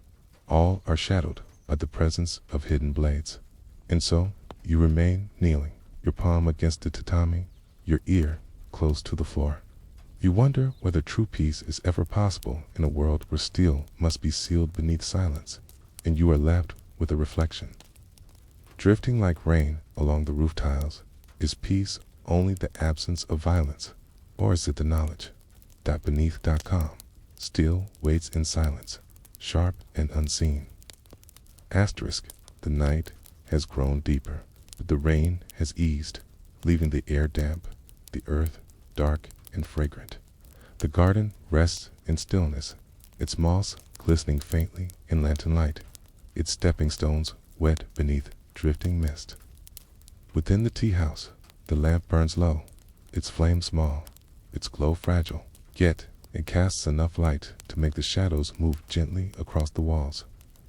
all are shadowed by the presence of hidden blades. And so, you remain kneeling, your palm against the tatami, your ear close to the floor. You wonder whether true peace is ever possible in a world where steel must be sealed beneath silence, and you are left with a reflection. Drifting like rain along the roof tiles, is peace only the absence of violence, or is it the knowledge that beneath.com still waits in silence, sharp and unseen? Asterisk, the night has grown deeper, but the rain has eased, leaving the air damp, the earth dark and fragrant. The garden rests in stillness, its moss glistening faintly in lantern light, its stepping stones wet beneath drifting mist. Within the tea house, the lamp burns low, its flame small, its glow fragile, yet it casts enough light to make the shadows move gently across the walls.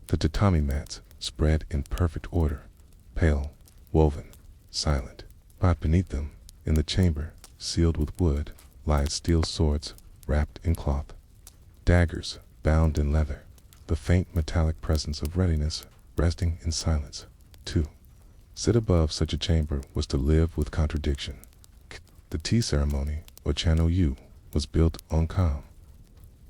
The tatami mats spread in perfect order, pale, woven, silent. But beneath them, in the chamber, sealed with wood, lie steel swords wrapped in cloth, daggers bound in leather, the faint metallic presence of readiness resting in silence. To sit above such a chamber was to live with contradiction. The tea ceremony, or channel yu, was built on calm.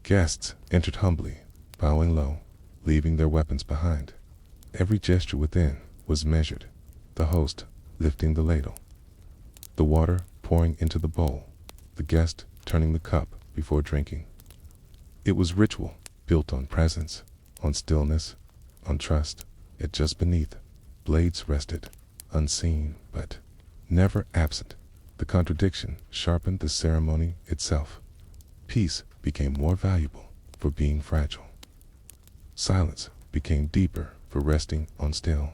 Guests entered humbly, bowing low, leaving their weapons behind. Every gesture within was measured, the host lifting the ladle, the water pouring into the bowl, the guest turning the cup before drinking. It was ritual, built on presence, on stillness, on trust. Yet just beneath, blades rested, unseen but never absent. The contradiction sharpened the ceremony itself. Peace became more valuable for being fragile. Silence became deeper for resting on still.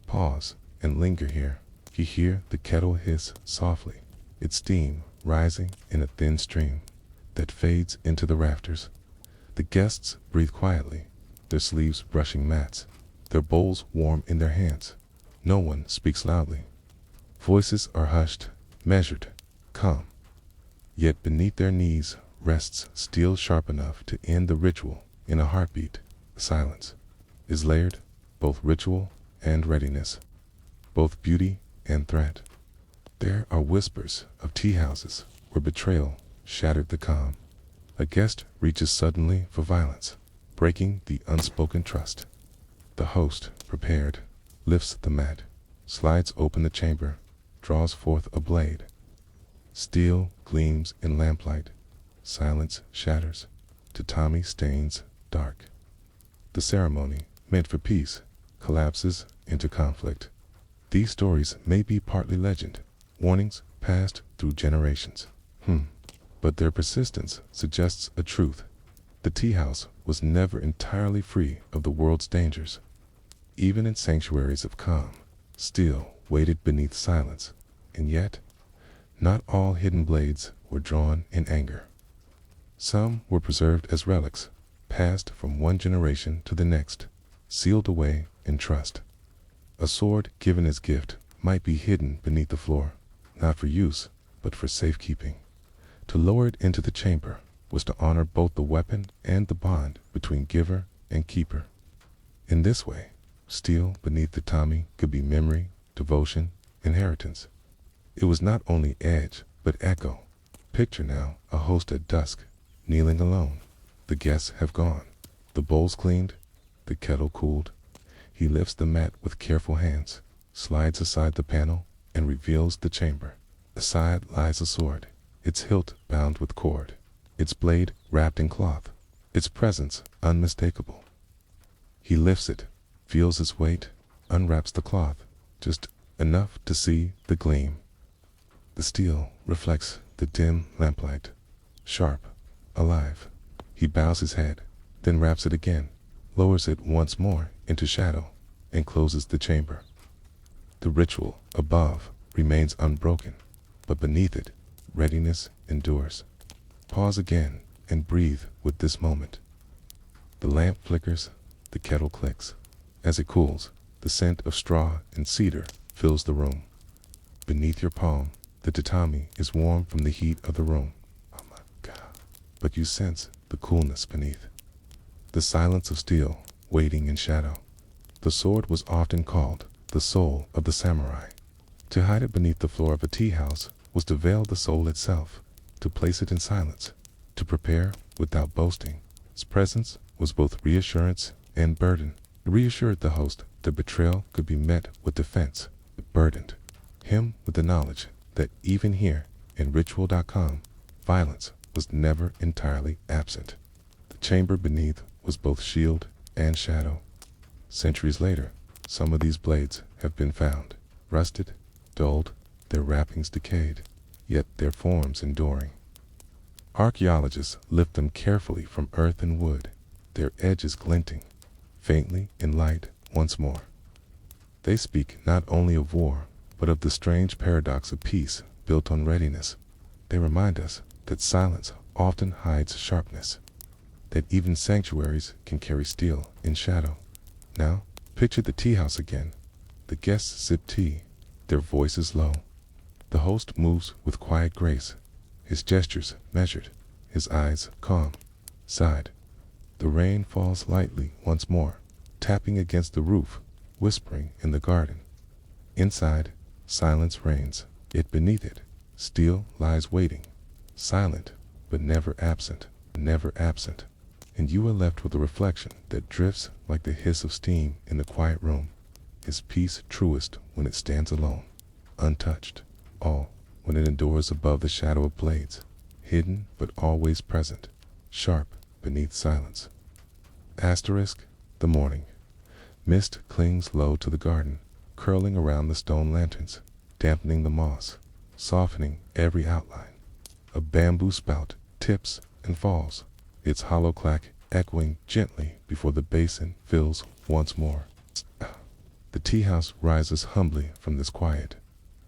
Pause and linger here. You hear the kettle hiss softly, its steam rising in a thin stream that fades into the rafters. The guests breathe quietly, their sleeves brushing mats, their bowls warm in their hands. No one speaks loudly. Voices are hushed, measured, calm. Yet beneath their knees rests steel sharp enough to end the ritual in a heartbeat. Silence is layered, both ritual and readiness, both beauty and threat. There are whispers of tea houses where betrayal shattered the calm. A guest reaches suddenly for violence, breaking the unspoken trust. The host, prepared, lifts the mat, slides open the chamber, draws forth a blade. Steel gleams in lamplight, silence shatters, tatami stains dark. The ceremony, meant for peace, collapses into conflict. These stories may be partly legend, warnings passed through generations. But their persistence suggests a truth. The tea house was never entirely free of the world's dangers. Even in sanctuaries of calm, steel waited beneath silence, and yet, not all hidden blades were drawn in anger. Some were preserved as relics, passed from one generation to the next, sealed away in trust. A sword given as gift might be hidden beneath the floor, not for use, but for safekeeping. To lower it into the chamber was to honor both the weapon and the bond between giver and keeper. In this way, steel beneath the tatami could be memory, devotion, inheritance. It was not only edge, but echo. Picture now a host at dusk, kneeling alone. The guests have gone. The bowls cleaned, the kettle cooled. He lifts the mat with careful hands, slides aside the panel, and reveals the chamber. Aside lies a sword, its hilt bound with cord, its blade wrapped in cloth, its presence unmistakable. He lifts it, feels its weight, unwraps the cloth, just enough to see the gleam. The steel reflects the dim lamplight, sharp, alive. He bows his head, then wraps it again, lowers it once more into shadow, and closes the chamber. The ritual above remains unbroken, but beneath it, readiness endures. Pause again and breathe with this moment. The lamp flickers, the kettle clicks. As it cools, the scent of straw and cedar fills the room. Beneath your palm, the tatami is warm from the heat of the room. Oh my God. But you sense the coolness beneath. The silence of steel, waiting in shadow. The sword was often called the soul of the samurai. To hide it beneath the floor of a tea house was to veil the soul itself, to place it in silence, to prepare without boasting. Its presence was both reassurance and burden. It reassured the host that betrayal could be met with defense. It burdened him with the knowledge that even here in ritual.com, violence was never entirely absent. The chamber beneath was both shield and shadow. Centuries later, some of these blades have been found, rusted, dulled, their wrappings decayed, yet their forms enduring. Archaeologists lift them carefully from earth and wood, their edges glinting, faintly in light once more. They speak not only of war, but of the strange paradox of peace built on readiness. They remind us that silence often hides sharpness, that even sanctuaries can carry steel in shadow. Now, picture the tea house again. The guests sip tea, their voices low. The host moves with quiet grace, his gestures measured, his eyes calm. Side. The rain falls lightly once more, tapping against the roof, whispering in the garden. Inside, silence reigns, yet beneath it, steel lies waiting, silent, but never absent, never absent. And you are left with a reflection that drifts like the hiss of steam in the quiet room. Is peace truest when it stands alone, untouched, all when it endures above the shadow of blades, hidden but always present, sharp beneath silence. Asterisk, the morning. Mist clings low to the garden, curling around the stone lanterns, dampening the moss, softening every outline. A bamboo spout tips and falls, its hollow clack echoing gently before the basin fills once more. The tea house rises humbly from this quiet,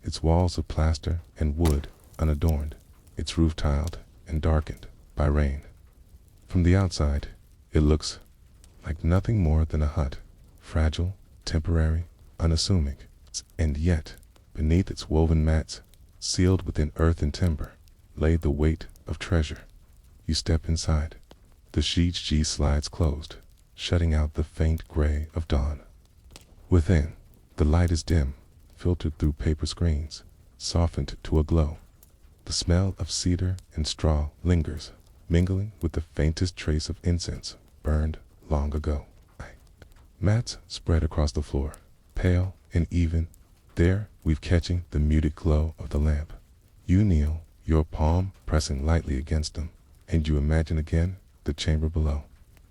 its walls of plaster and wood unadorned, its roof tiled and darkened by rain. From the outside, it looks like nothing more than a hut, fragile, temporary, unassuming. And yet, beneath its woven mats, sealed within earth and timber, lay the weight of treasure. You step inside. The shiji slides closed, shutting out the faint gray of dawn. Within, the light is dim, filtered through paper screens, softened to a glow. The smell of cedar and straw lingers, mingling with the faintest trace of incense burned long ago. Mats spread across the floor, pale and even. There, we've catching the muted glow of the lamp. You kneel, your palm pressing lightly against them, and you imagine again the chamber below.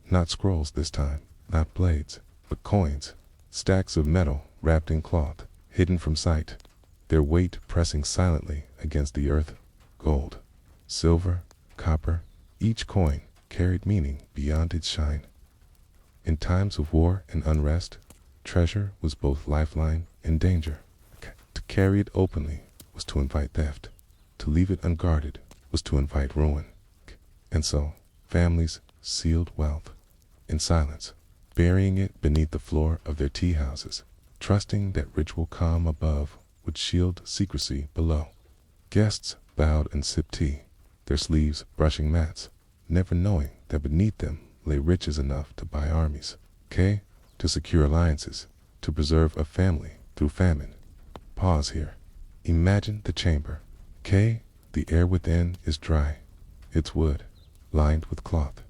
Not scrolls this time, not blades, but coins, stacks of metal wrapped in cloth, hidden from sight, their weight pressing silently against the earth. Gold, silver, copper, each coin carried meaning beyond its shine. In times of war and unrest, treasure was both lifeline and danger. To carry it openly was to invite theft. To leave it unguarded was to invite ruin. And so, families sealed wealth in silence, burying it beneath the floor of their tea houses, trusting that ritual calm above would shield secrecy below. Guests bowed and sipped tea, their sleeves brushing mats, never knowing that beneath them lay riches enough to buy armies, to secure alliances, to preserve a family through famine. Pause here. Imagine the chamber. The air within is dry. It's wood, lined with cloth.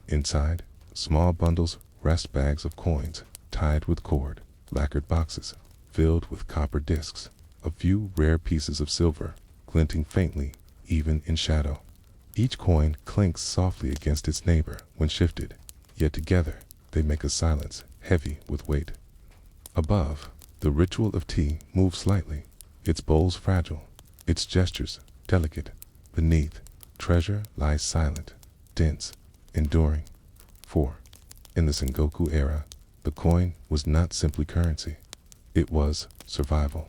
Inside, small bundles rest bags of coins, tied with cord, lacquered boxes, filled with copper discs, a few rare pieces of silver, glinting faintly, even in shadow. Each coin clinks softly against its neighbor when shifted, yet together they make a silence heavy with weight. Above, the ritual of tea moves slightly, its bowls fragile, its gestures delicate. Beneath, treasure lies silent, dense, enduring. For, in the Sengoku era, the coin was not simply currency. It was survival.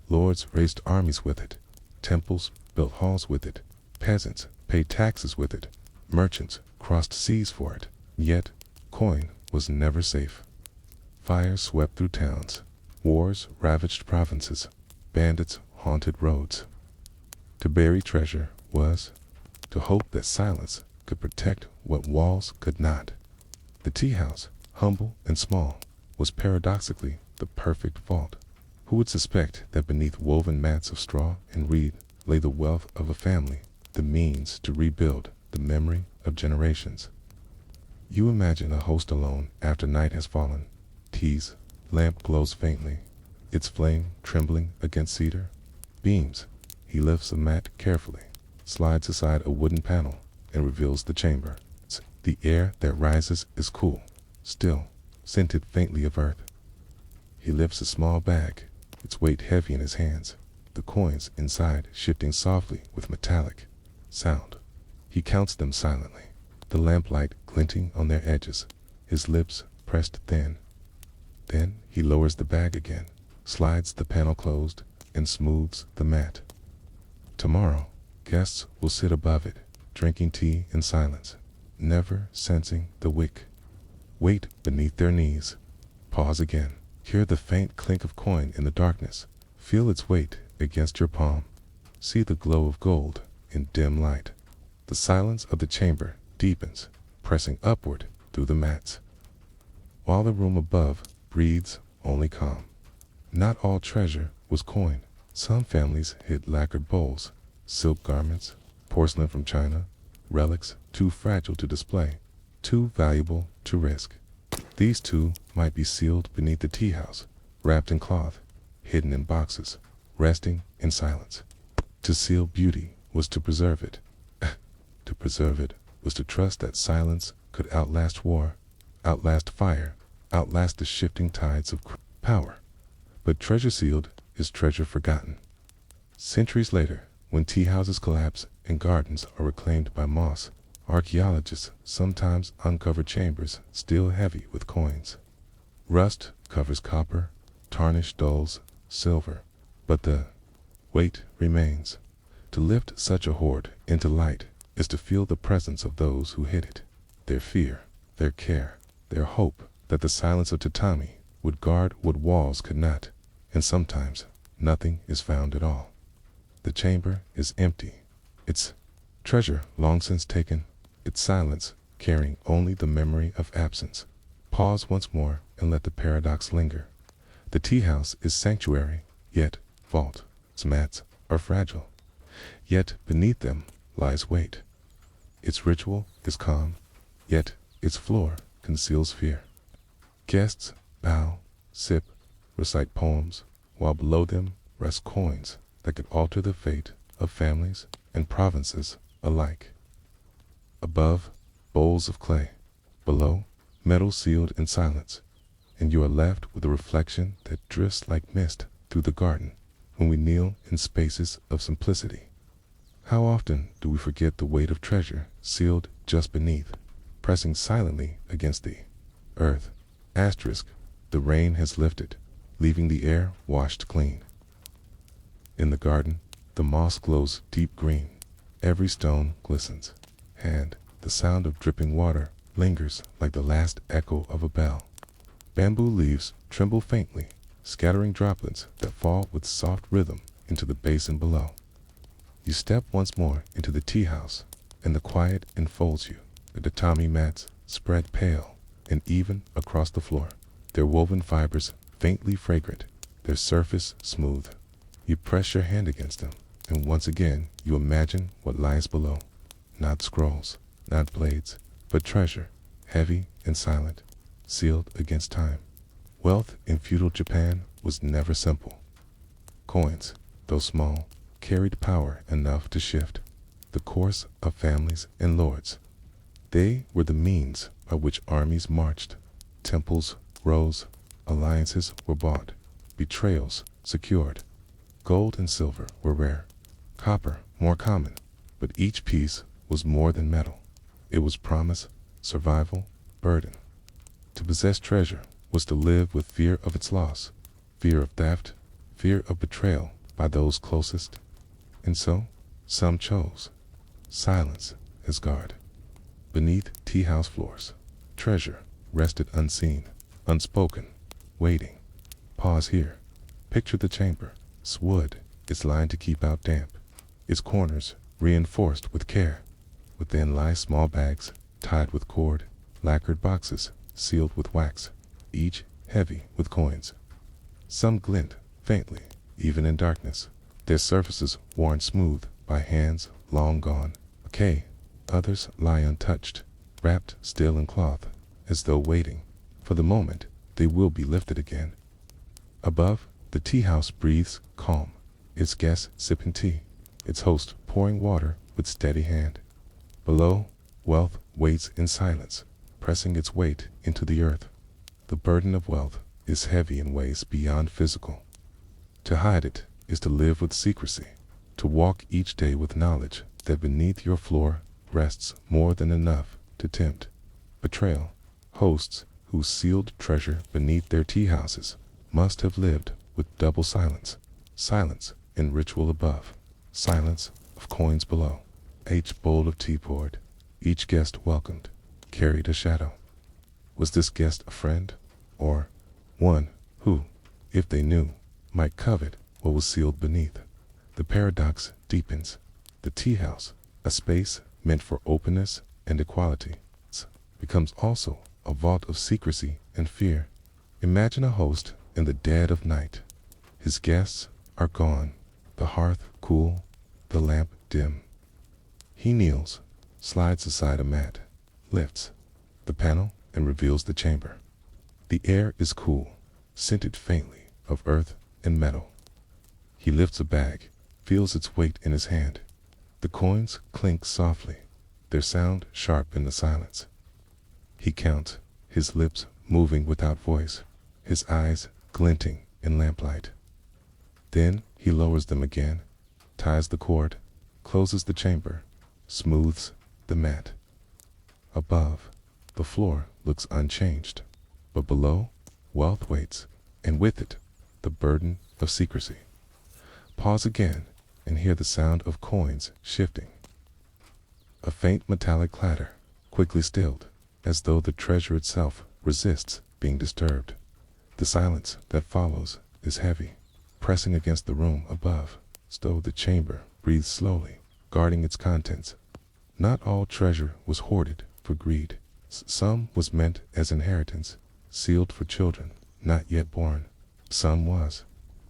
Lords raised armies with it, temples built halls with it, peasants paid taxes with it, merchants crossed seas for it. Yet, coin was never safe. Fires swept through towns, wars ravaged provinces, bandits haunted roads. To bury treasure was to hope that silence could protect what walls could not. The tea house, humble and small, was paradoxically the perfect vault. Who would suspect that beneath woven mats of straw and reed lay the wealth of a family, the means to rebuild the memory of generations? You imagine a host alone after night has fallen. Tea's lamp glows faintly, its flame trembling against cedar beams. He lifts a mat carefully, slides aside a wooden panel, and reveals the chamber. The air that rises is cool, still, scented faintly of earth. He lifts a small bag, its weight heavy in his hands, the coins inside shifting softly with metallic sound. He counts them silently, the lamplight glinting on their edges, his lips pressed thin. Then he lowers the bag again, slides the panel closed, and smooths the mat. Tomorrow, guests will sit above it, drinking tea in silence, never sensing the wick. Weight beneath their knees. Pause again. Hear the faint clink of coin in the darkness. Feel its weight against your palm. See the glow of gold in dim light. The silence of the chamber deepens, pressing upward through the mats, while the room above breathes only calm. Not all treasure was coin. Some families hid lacquered bowls, silk garments, porcelain from China, relics too fragile to display, too valuable to risk. These too might be sealed beneath the tea house, wrapped in cloth, hidden in boxes, resting in silence. To seal beauty was to preserve it. To preserve it was to trust that silence could outlast war, outlast fire, outlast the shifting tides of power. But treasure sealed is treasure forgotten. Centuries later, when tea houses collapse and gardens are reclaimed by moss, archaeologists sometimes uncover chambers still heavy with coins. Rust covers copper, tarnish dulls silver, but the weight remains. To lift such a hoard into light is to feel the presence of those who hid it, their fear, their care, their hope that the silence of tatami would guard what walls could not, and sometimes nothing is found at all. The chamber is empty, its treasure long since taken, its silence carrying only the memory of absence. Pause once more and let the paradox linger. The tea house is sanctuary, Yet, vault, its mats are fragile. Yet, beneath them lies weight. Its ritual is calm, yet its floor conceals fear. Guests bow, sip, recite poems, while below them rest coins that could alter the fate of families and provinces alike. Above, bowls of clay. Below, metal sealed in silence. And you are left with a reflection that drifts like mist through the garden when we kneel in spaces of simplicity. How often do we forget the weight of treasure sealed just beneath, pressing silently against the earth? Asterisk, the rain has lifted, leaving the air washed clean. In the garden, the moss glows deep green. Every stone glistens, and the sound of dripping water lingers like the last echo of a bell. Bamboo leaves tremble faintly, scattering droplets that fall with soft rhythm into the basin below. You step once more into the tea house, and the quiet enfolds you. The tatami mats spread pale and even across the floor, their woven fibers faintly fragrant, their surface smooth. You press your hand against them, and once again you imagine what lies below. Not scrolls, not blades, but treasure, heavy and silent, sealed against time. Wealth in feudal Japan was never simple. Coins, though small, carried power enough to shift the course of families and lords. They were the means by which armies marched, temples rose, alliances were bought, betrayals secured. Gold and silver were rare, copper more common, but each piece was more than metal. It was promise, survival, burden. To possess treasure was to live with fear of its loss, fear of theft, fear of betrayal by those closest. And so, some chose silence as guard. Beneath tea house floors, treasure rested unseen, unspoken, waiting. Pause here. Picture the chamber. Its wood is lined to keep out damp, its corners reinforced with care. Within lie small bags tied with cord, lacquered boxes sealed with wax, each heavy with coins. Some glint faintly, even in darkness, their surfaces worn smooth by hands long gone. Okay, others lie untouched, wrapped still in cloth, as though waiting for the moment they will be lifted again. Above, the tea house breathes calm, its guests sipping tea, its host pouring water with steady hand. Below, wealth waits in silence, pressing its weight into the earth. The burden of wealth is heavy in ways beyond physical. To hide it is to live with secrecy, to walk each day with knowledge that beneath your floor rests more than enough to tempt. Betrayal. Hosts who sealed treasure beneath their tea houses must have lived with double silence. Silence in ritual above, silence of coins below. Each bowl of tea poured, each guest welcomed, carried a shadow. Was this guest a friend, or one who, if they knew, might covet what was sealed beneath? The paradox deepens. The tea house, a space meant for openness and equality, becomes also a vault of secrecy and fear. Imagine a host in the dead of night. His guests are gone, the hearth cool, the lamp dim. He kneels, slides aside a mat, lifts the panel and reveals the chamber. The air is cool, scented faintly of earth and metal. He lifts a bag, feels its weight in his hand. The coins clink softly, their sound sharp in the silence. He counts, his lips moving without voice, his eyes glinting in lamplight. Then he lowers them again, ties the cord, closes the chamber, smooths the mat. Above, the floor looks unchanged, but below, wealth waits, and with it, the burden of secrecy. Pause again and hear the sound of coins shifting. A faint metallic clatter, quickly stilled, as though the treasure itself resists being disturbed. The silence that follows is heavy, pressing against the room above, as though the chamber breathes slowly, guarding its contents. Not all treasure was hoarded for greed. Some was meant as inheritance, sealed for children not yet born. Some was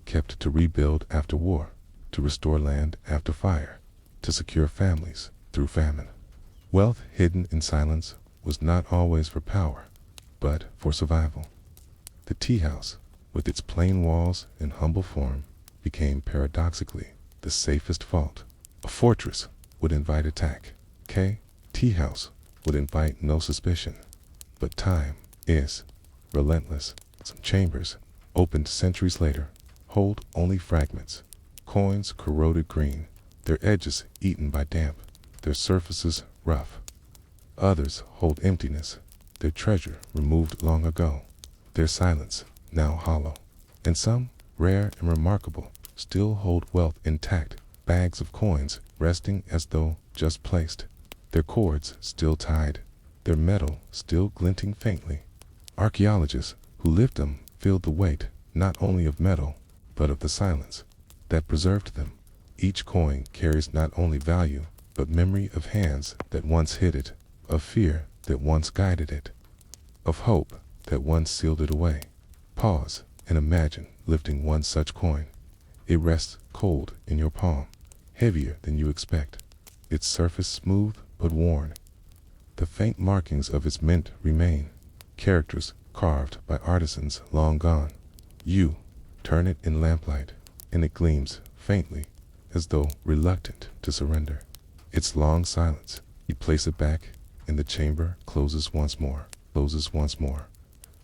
kept to rebuild after war, to restore land after fire, to secure families through famine. Wealth hidden in silence was not always for power, but for survival. The tea house, with its plain walls and humble form, became paradoxically the safest vault. A fortress would invite attack. Tea house would invite no suspicion. But time is relentless. Some chambers, opened centuries later, hold only fragments. Coins corroded green, their edges eaten by damp, their surfaces rough. Others hold emptiness, their treasure removed long ago, their silence now hollow. And some, rare and remarkable, still hold wealth intact, bags of coins resting as though just placed, their cords still tied, their metal still glinting faintly. Archaeologists who lift them feel the weight not only of metal, but of the silence that preserved them. Each coin carries not only value, but memory of hands that once hid it, of fear that once guided it, of hope that once sealed it away. Pause and imagine lifting one such coin. It rests cold in your palm, heavier than you expect, its surface smooth but worn. The faint markings of its mint remain, characters carved by artisans long gone. You turn it in lamplight, and it gleams faintly, as though reluctant to surrender. Its long silence, you place it back, and the chamber closes once more.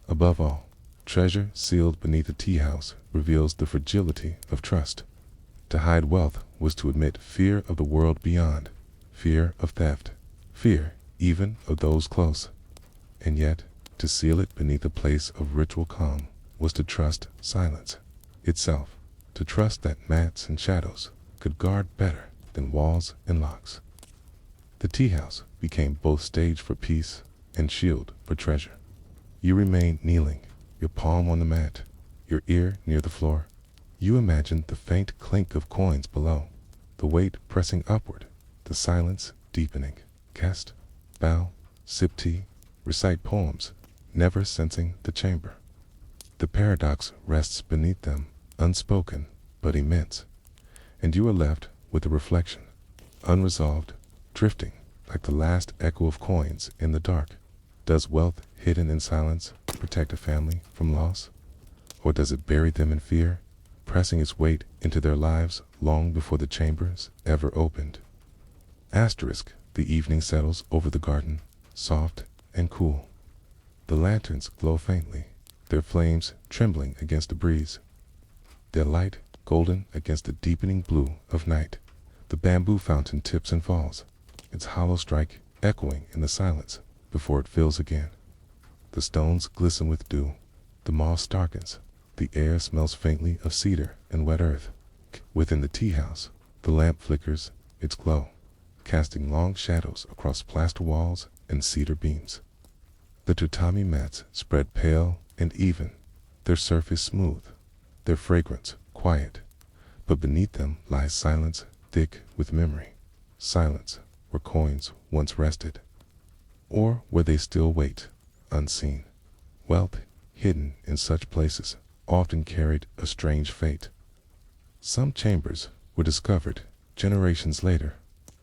Above all, treasure sealed beneath a tea house reveals the fragility of trust. To hide wealth was to admit fear of the world beyond, fear of theft, fear even of those close. And yet, to seal it beneath a place of ritual calm was to trust silence itself, to trust that mats and shadows could guard better than walls and locks. The tea house became both stage for peace and shield for treasure. You remained kneeling, your palm on the mat, your ear near the floor. You imagined the faint clink of coins below, the weight pressing upward, the silence deepening. Cast, bow, sip tea, recite poems, never sensing the chamber. The paradox rests beneath them, unspoken but immense, and you are left with a reflection, unresolved, drifting like the last echo of coins in the dark. Does wealth hidden in silence protect a family from loss? Or does it bury them in fear, pressing its weight into their lives long before the chambers ever opened? Asterisk, the evening settles over the garden, soft and cool. The lanterns glow faintly, their flames trembling against the breeze, their light golden against the deepening blue of night. The bamboo fountain tips and falls, its hollow strike echoing in the silence before it fills again. The stones glisten with dew, the moss darkens, the air smells faintly of cedar and wet earth. Within the tea house, the lamp flickers its glow, casting long shadows across plaster walls and cedar beams. The tatami mats spread pale and even, their surface smooth, their fragrance quiet, but beneath them lies silence thick with memory, silence where coins once rested, or where they still wait, unseen. Wealth hidden in such places often carried a strange fate. Some chambers were discovered generations later,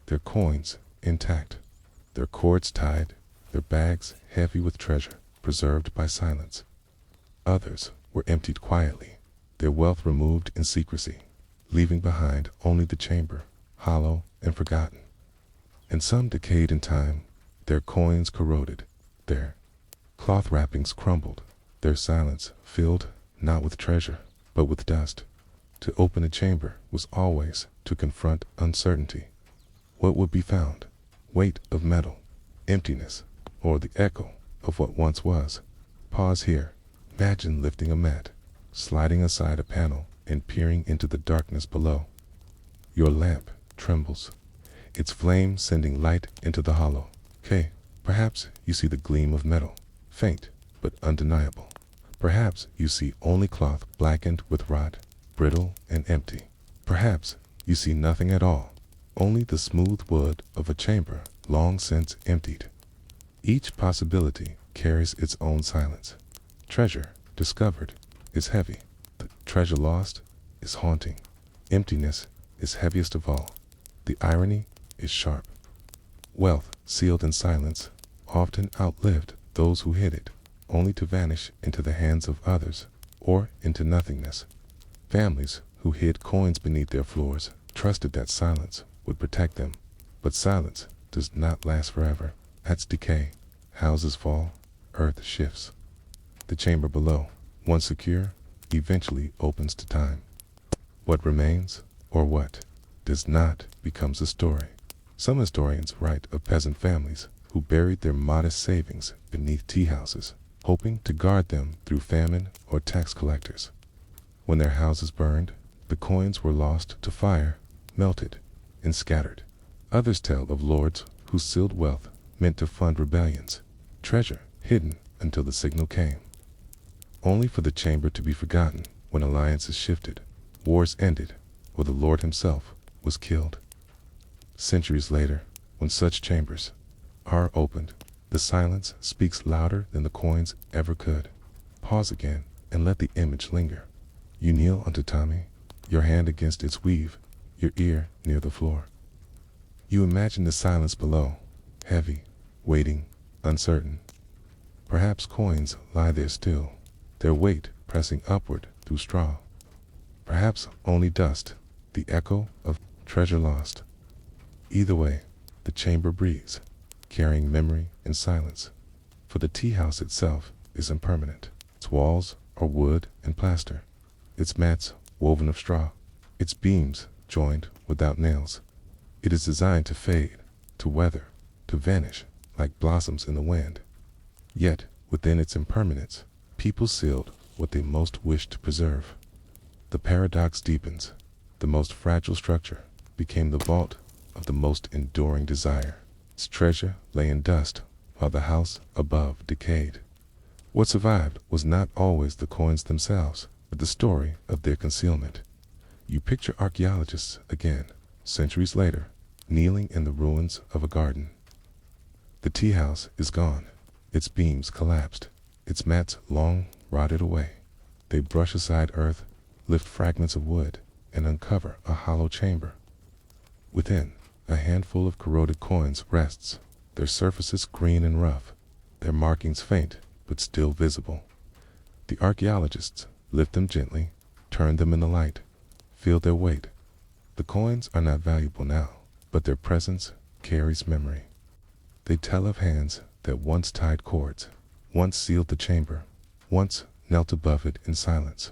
their coins intact, their cords tied, their bags heavy with treasure preserved by silence. Others were emptied quietly, their wealth removed in secrecy, leaving behind only the chamber, hollow and forgotten. And some decayed in time, their coins corroded, their cloth wrappings crumbled, their silence filled not with treasure, but with dust. To open a chamber was always to confront uncertainty. What would be found? Weight of metal, emptiness, or the echo of what once was? Pause here. Imagine lifting a mat, sliding aside a panel, and peering into the darkness below. Your lamp trembles, its flame sending light into the hollow. Perhaps you see the gleam of metal, faint but undeniable. Perhaps you see only cloth blackened with rot, brittle and empty. Perhaps you see nothing at all, only the smooth wood of a chamber long since emptied. Each possibility carries its own silence. Treasure discovered is heavy. The treasure lost is haunting. Emptiness is heaviest of all. The irony is sharp. Wealth, sealed in silence, often outlived those who hid it, only to vanish into the hands of others or into nothingness. Families who hid coins beneath their floors trusted that silence would protect them. But silence does not last forever. As decay, houses fall, earth shifts. The chamber below, once secure, eventually opens to time. What remains, or what does not, becomes a story. Some historians write of peasant families who buried their modest savings beneath tea houses, hoping to guard them through famine or tax collectors. When their houses burned, the coins were lost to fire, melted, and scattered. Others tell of lords who sealed wealth meant to fund rebellions, treasure hidden until the signal came, only for the chamber to be forgotten when alliances shifted, wars ended, or the Lord himself was killed. Centuries later, when such chambers are opened, the silence speaks louder than the coins ever could. Pause again and let the image linger. You kneel on tatami, your hand against its weave, your ear near the floor. You imagine the silence below, heavy, waiting, uncertain. Perhaps coins lie there still, their weight pressing upward through straw. Perhaps only dust, the echo of treasure lost. Either way, the chamber breathes, carrying memory and silence. For the tea house itself is impermanent. Its walls are wood and plaster, its mats woven of straw, its beams joined without nails. It is designed to fade, to weather, to vanish like blossoms in the wind. Yet, within its impermanence, people sealed what they most wished to preserve. The paradox deepens. The most fragile structure became the vault of the most enduring desire. Its treasure lay in dust, while the house above decayed. What survived was not always the coins themselves, but the story of their concealment. You picture archaeologists again, centuries later, kneeling in the ruins of a garden. The tea house is gone, its beams collapsed, its mats long rotted away. They brush aside earth, lift fragments of wood, and uncover a hollow chamber. Within, a handful of corroded coins rests, their surfaces green and rough, their markings faint but still visible. The archaeologists lift them gently, turn them in the light, feel their weight. The coins are not valuable now, but their presence carries memory. They tell of hands that once tied cords, once sealed the chamber, once knelt above it in silence.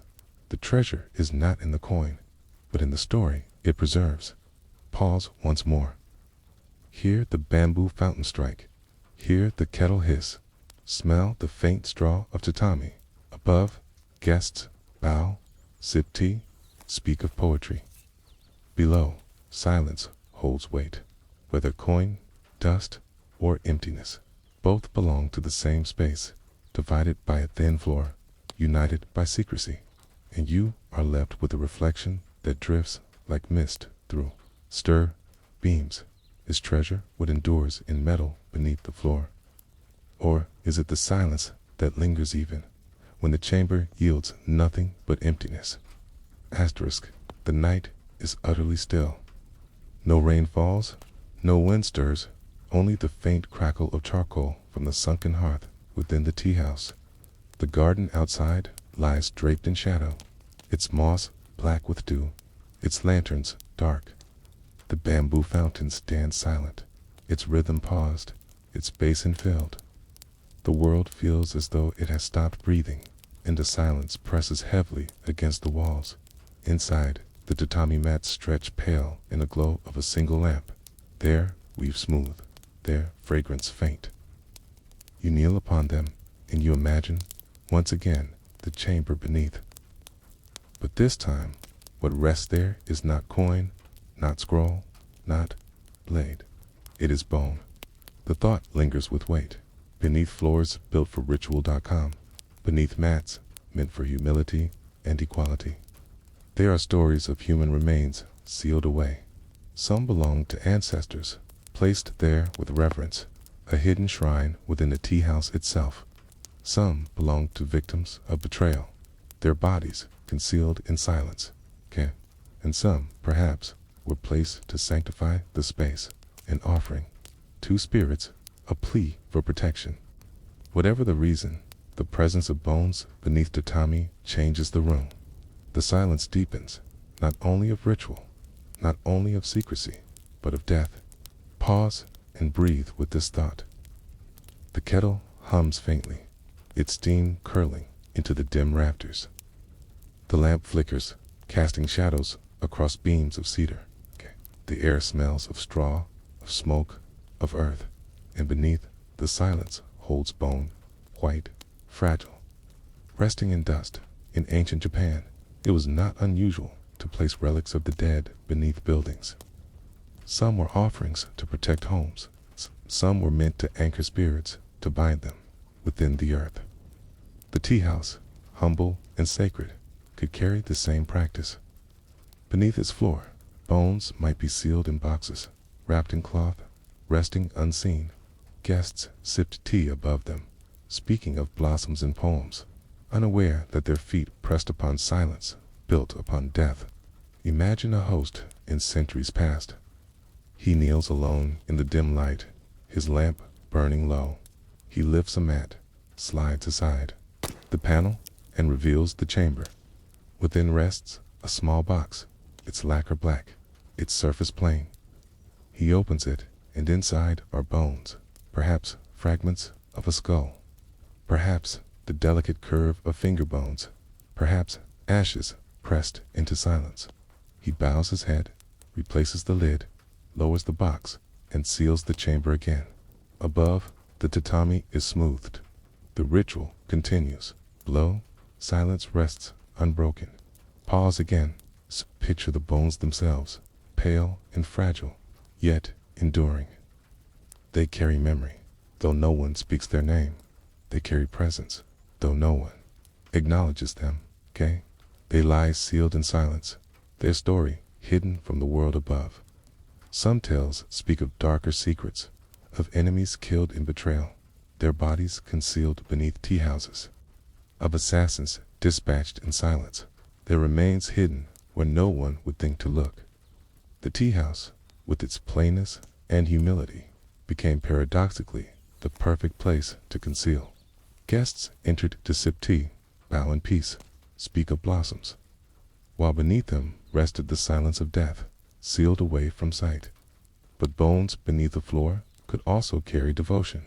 The treasure is not in the coin, but in the story it preserves. Pause once more. Hear the bamboo fountain strike. Hear the kettle hiss. Smell the faint straw of tatami. Above, guests bow, sip tea, speak of poetry. Below, silence holds weight. Whether coin, dust, or emptiness, both belong to the same space, divided by a thin floor, united by secrecy. And you are left with a reflection that drifts like mist through. Stir, beams. Is treasure what endures in metal beneath the floor? Or is it the silence that lingers even when the chamber yields nothing but emptiness? Asterisk. The night is utterly still. No rain falls, no wind stirs, only the faint crackle of charcoal from the sunken hearth within the tea house. The garden outside lies draped in shadow, its moss black with dew, its lanterns dark. The bamboo fountain stands silent, its rhythm paused, its basin filled. The world feels as though it has stopped breathing, and the silence presses heavily against the walls. Inside, the tatami mats stretch pale in the glow of a single lamp. There, weave smooth, there, fragrance faint. You kneel upon them, and you imagine, once again, the chamber beneath. But this time, what rests there is not coin, not scroll, not blade. It is bone. The thought lingers with weight. Beneath floors built for ritual.com, beneath mats meant for humility and equality. There are stories of human remains sealed away. Some belong to ancestors, placed there with reverence, a hidden shrine within the tea house itself. Some belong to victims of betrayal, their bodies concealed in silence, okay? And some, perhaps, were placed to sanctify the space, an offering to spirits, a plea for protection. Whatever the reason, the presence of bones beneath tatami changes the room. The silence deepens, not only of ritual, not only of secrecy, but of death. Pause and breathe with this thought. The kettle hums faintly, its steam curling into the dim rafters. The lamp flickers, casting shadows across beams of cedar. The air smells of straw, of smoke, of earth, and beneath, the silence holds bone, white, fragile. Resting in dust, in ancient Japan, it was not unusual to place relics of the dead beneath buildings. Some were offerings to protect homes. Some were meant to anchor spirits, to bind them within the earth. The tea house, humble and sacred, could carry the same practice. Beneath its floor, bones might be sealed in boxes, wrapped in cloth, resting unseen. Guests sipped tea above them, speaking of blossoms and poems, unaware that their feet pressed upon silence, built upon death. Imagine a host in centuries past. He kneels alone in the dim light, his lamp burning low. He lifts a mat, slides aside the panel, and reveals the chamber. Within rests a small box, its lacquer black, its surface plain. He opens it, and inside are bones, perhaps fragments of a skull, perhaps the delicate curve of finger bones, perhaps ashes pressed into silence. He bows his head, replaces the lid, lowers the box, and seals the chamber again. Above, the tatami is smoothed. The ritual continues. Below, silence rests unbroken. Pause again. Picture the bones themselves, pale and fragile, yet enduring. They carry memory, though no one speaks their name. They carry presence, though no one acknowledges them, okay? They lie sealed in silence, their story hidden from the world above. Some tales speak of darker secrets, of enemies killed in betrayal, their bodies concealed beneath tea houses, of assassins dispatched in silence, their remains hidden where no one would think to look. The tea house, with its plainness and humility, became paradoxically the perfect place to conceal. Guests entered to sip tea, bow in peace, speak of blossoms, while beneath them rested the silence of death, sealed away from sight. But bones beneath the floor could also carry devotion.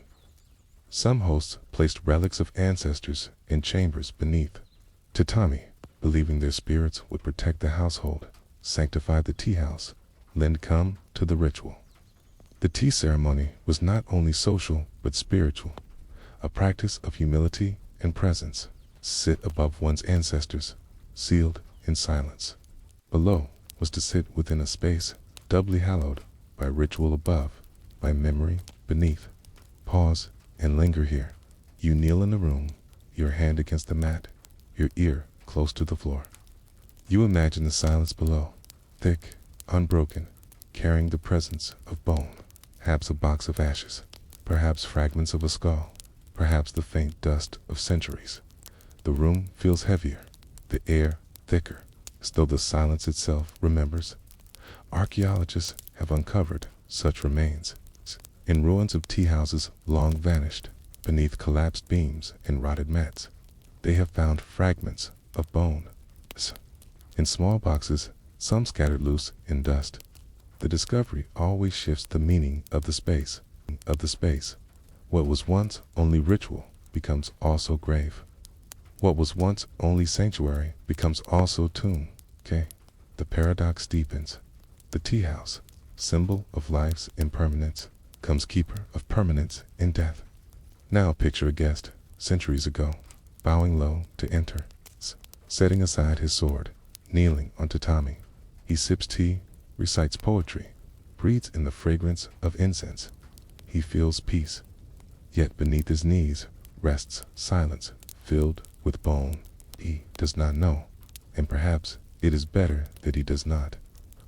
Some hosts placed relics of ancestors in chambers beneath tatami, believing their spirits would protect the household, sanctify the tea house, lend calm to the ritual. The tea ceremony was not only social but spiritual, a practice of humility and presence. Sit above one's ancestors, sealed in silence. Below was to sit within a space doubly hallowed by ritual above, by memory beneath. Pause and linger here. You kneel in the room, your hand against the mat, your ear close to the floor. You imagine the silence below, thick, unbroken, carrying the presence of bone, perhaps a box of ashes, perhaps fragments of a skull, perhaps the faint dust of centuries. The room feels heavier, the air thicker, as though the silence itself remembers. Archaeologists have uncovered such remains in ruins of tea houses long vanished, beneath collapsed beams and rotted mats. They have found fragments of bone in small boxes, some scattered loose in dust. The discovery always shifts the meaning of the space. What was once only ritual becomes also grave. What was once only sanctuary becomes also tomb. Okay? The paradox deepens. The tea house, symbol of life's impermanence, comes keeper of permanence in death. Now picture a guest, centuries ago, bowing low to enter, setting aside his sword, kneeling on tatami. He sips tea, recites poetry, breathes in the fragrance of incense. He feels peace. Yet beneath his knees rests silence, filled with bone. He does not know, and perhaps it is better that he does not.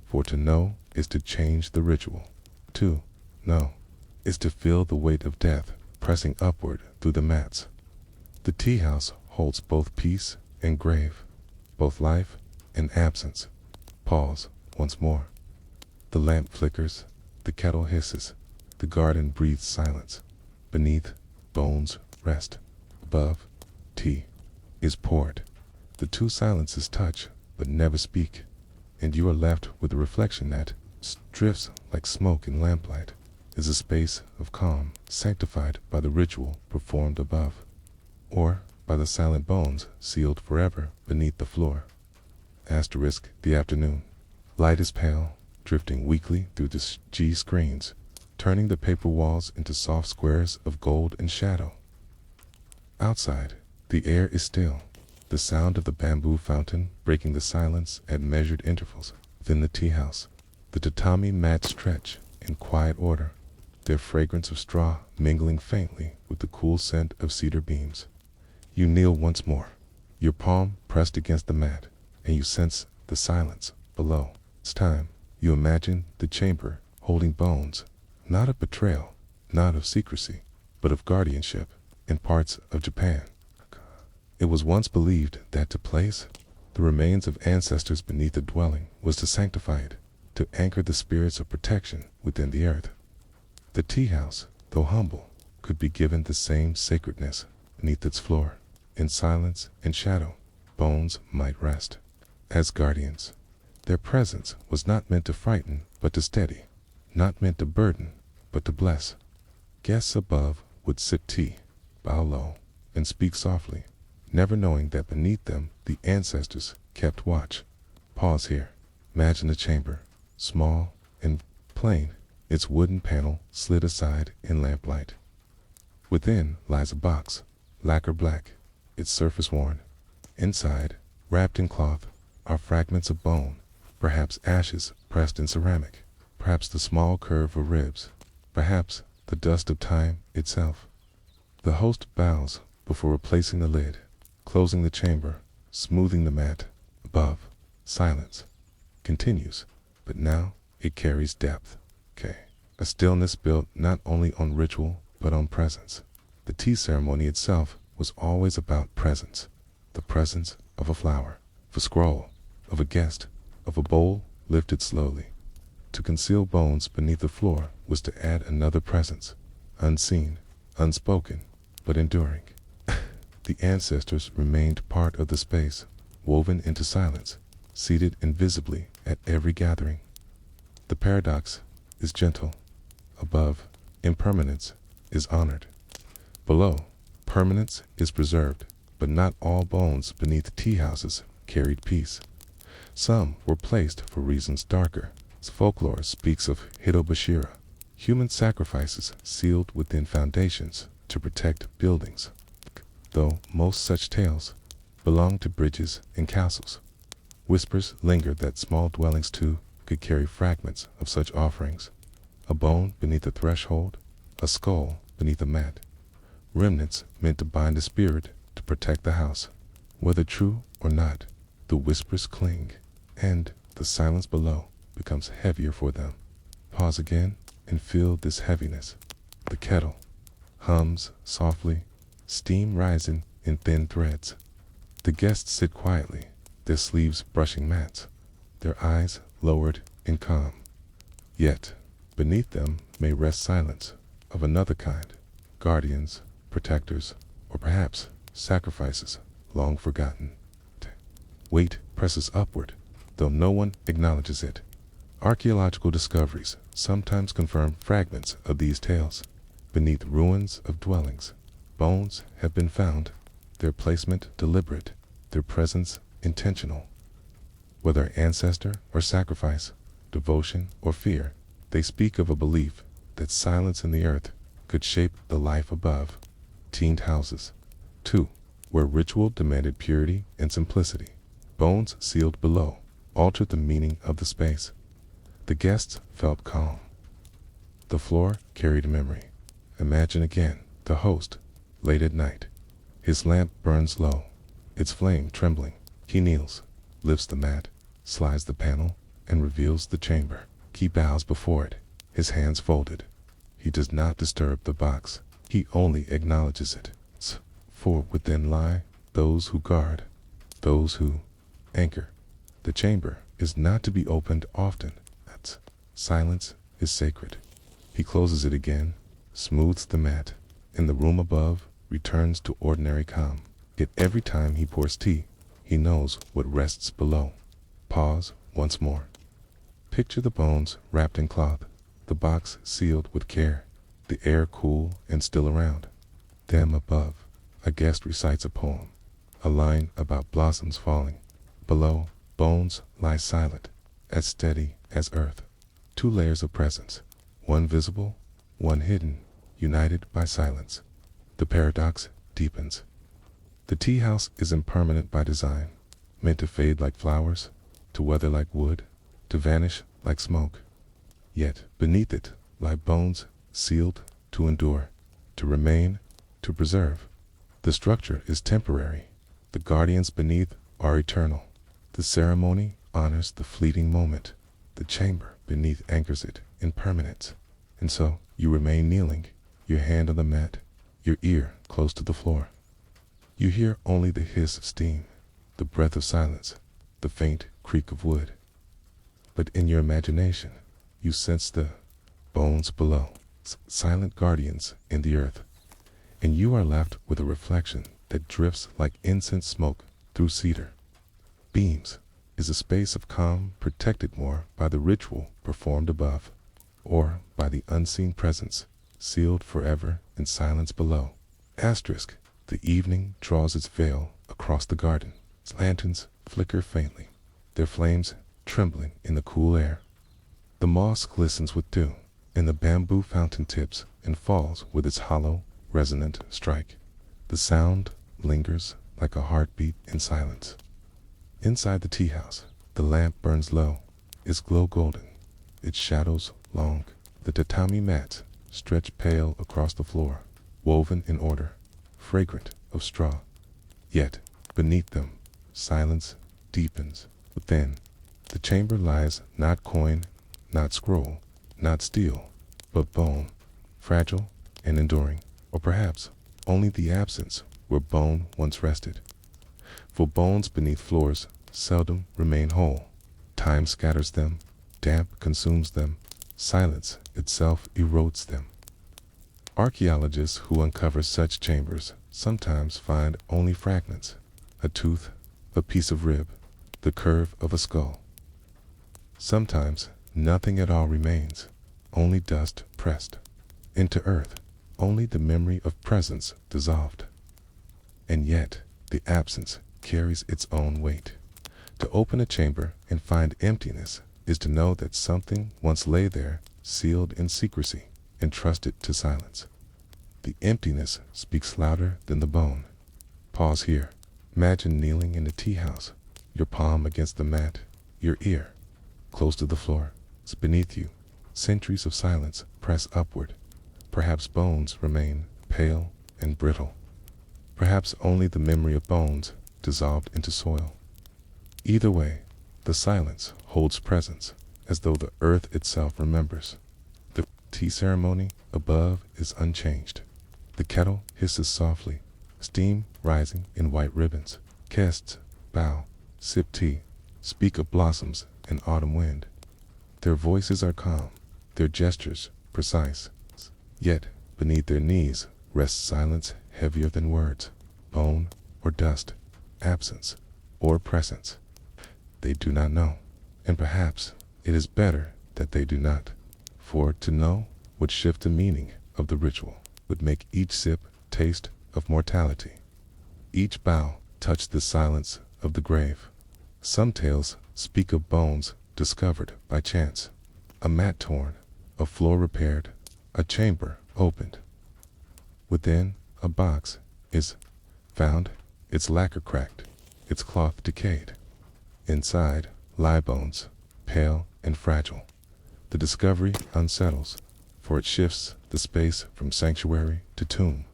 For to know is to change the ritual. To know is to feel the weight of death pressing upward through the mats. The tea house holds both peace and grave, both life and absence. Pause once more. The lamp flickers, the kettle hisses, the garden breathes silence. Beneath, bones rest. Above, tea is poured. The two silences touch, but never speak, and you are left with a reflection that drifts like smoke in lamplight, is a space of calm, sanctified by the ritual performed above, or by the silent bones sealed forever beneath the floor. Asterisk the afternoon. Light is pale, drifting weakly through the G-screens, turning the paper walls into soft squares of gold and shadow. Outside, the air is still, the sound of the bamboo fountain breaking the silence at measured intervals. Within the tea house, the tatami mats stretch in quiet order, their fragrance of straw mingling faintly with the cool scent of cedar beams. You kneel once more, your palm pressed against the mat, and you sense the silence below. It's time. You imagine the chamber holding bones, not of betrayal, not of secrecy, but of guardianship, in parts of Japan. It was once believed that to place the remains of ancestors beneath a dwelling was to sanctify it, to anchor the spirits of protection within the earth. The tea house, though humble, could be given the same sacredness beneath its floor. In silence and shadow, bones might rest. As guardians, their presence was not meant to frighten, but to steady, not meant to burden, but to bless. Guests above would sip tea, bow low, and speak softly, never knowing that beneath them the ancestors kept watch. Pause here. Imagine a chamber, small and plain, its wooden panel slid aside in lamplight. Within lies a box, lacquer black, its surface worn. Inside, wrapped in cloth, are fragments of bone, perhaps ashes pressed in ceramic, perhaps the small curve of ribs, perhaps the dust of time itself. The host bows before replacing the lid, closing the chamber, smoothing the mat. Above, silence continues, but now it carries depth. A stillness built not only on ritual, but on presence. The tea ceremony itself was always about presence, the presence of a flower, of a scroll, of a guest, of a bowl lifted slowly. To conceal bones beneath the floor was to add another presence, unseen, unspoken, but enduring. The ancestors remained part of the space, woven into silence, seated invisibly at every gathering. The paradox is gentle. Above, impermanence is honored. Below, permanence is preserved, but not all bones beneath tea houses carried peace. Some were placed for reasons darker. Folklore speaks of Hitobashira, human sacrifices sealed within foundations to protect buildings, though most such tales belong to bridges and castles. Whispers linger that small dwellings too could carry fragments of such offerings. A bone beneath a threshold, a skull beneath a mat, remnants meant to bind a spirit to protect the house. Whether true or not, the whispers cling, and the silence below becomes heavier for them. Pause again and feel this heaviness. The kettle hums softly, steam rising in thin threads. The guests sit quietly, their sleeves brushing mats, their eyes lowered in calm. Yet, beneath them may rest silence of another kind, guardians, protectors, or perhaps sacrifices long forgotten. Weight presses upward, though no one acknowledges it. Archaeological discoveries sometimes confirm fragments of these tales. Beneath ruins of dwellings, bones have been found, their placement deliberate, their presence intentional. Whether ancestor or sacrifice, devotion or fear, they speak of a belief that silence in the earth could shape the life above. Teened houses, too, where ritual demanded purity and simplicity. Bones sealed below altered the meaning of the space. The guests felt calm. The floor carried memory. Imagine again the host, late at night. His lamp burns low, its flame trembling. He kneels, lifts the mat, slides the panel, and reveals the chamber. He bows before it, his hands folded. He does not disturb the box. He only acknowledges it. For within lie those who guard, those who anchor. The chamber is not to be opened often. That silence is sacred. He closes it again, smooths the mat, and the room above returns to ordinary calm. Yet every time he pours tea, he knows what rests below. Pause once more. Picture the bones wrapped in cloth, the box sealed with care, the air cool and still around. Them above, a guest recites a poem, a line about blossoms falling. Below, bones lie silent, as steady as earth. Two layers of presence, one visible, one hidden, united by silence. The paradox deepens. The tea house is impermanent by design, meant to fade like flowers, to weather like wood, to vanish like smoke. Yet beneath it lie bones sealed to endure, to remain, to preserve. The structure is temporary. The guardians beneath are eternal. The ceremony honors the fleeting moment. The chamber beneath anchors it in permanence. And so you remain kneeling, your hand on the mat, your ear close to the floor. You hear only the hiss of steam, the breath of silence, the faint creak of wood. But in your imagination, you sense the bones below, silent guardians in the earth, and you are left with a reflection that drifts like incense smoke through cedar. Beams is a space of calm protected more by the ritual performed above, or by the unseen presence sealed forever in silence below. Asterisk, the evening draws its veil across the garden. Its lanterns flicker faintly, their flames trembling in the cool air. The moss glistens with dew, and the bamboo fountain tips and falls with its hollow, resonant strike. The sound lingers like a heartbeat in silence. Inside the tea house, the lamp burns low, its glow golden, its shadows long. The tatami mats stretch pale across the floor, woven in order, fragrant of straw. Yet, beneath them, silence deepens. Within, the chamber lies not coin, not scroll, not steel, but bone, fragile and enduring, or perhaps only the absence where bone once rested. For bones beneath floors seldom remain whole. Time scatters them, damp consumes them, silence itself erodes them. Archaeologists who uncover such chambers sometimes find only fragments, a tooth, a piece of rib, the curve of a skull. Sometimes nothing at all remains, only dust pressed into earth, only the memory of presence dissolved. And yet, the absence carries its own weight. To open a chamber and find emptiness is to know that something once lay there, sealed in secrecy, entrusted to silence. The emptiness speaks louder than the bone. Pause here. Imagine kneeling in the tea house, your palm against the mat, your ear close to the floor. It's beneath you. Centuries of silence press upward. Perhaps bones remain pale and brittle. Perhaps only the memory of bones dissolved into soil. Either way, the silence holds presence, as though the earth itself remembers. The tea ceremony above is unchanged. The kettle hisses softly, steam rising in white ribbons. Guests bow, sip tea, speak of blossoms and autumn wind. Their voices are calm, their gestures precise. Yet, beneath their knees rests silence heavier than words, bone or dust, absence or presence. They do not know, and perhaps it is better that they do not, for to know would shift the meaning of the ritual, would make each sip taste of mortality. Each bow touched the silence of the grave. Some tales speak of bones discovered by chance, a mat torn, a floor repaired, a chamber opened. Within, a box is found, its lacquer cracked, its cloth decayed. Inside lie bones, pale and fragile. The discovery unsettles, for it shifts the space from sanctuary to tomb.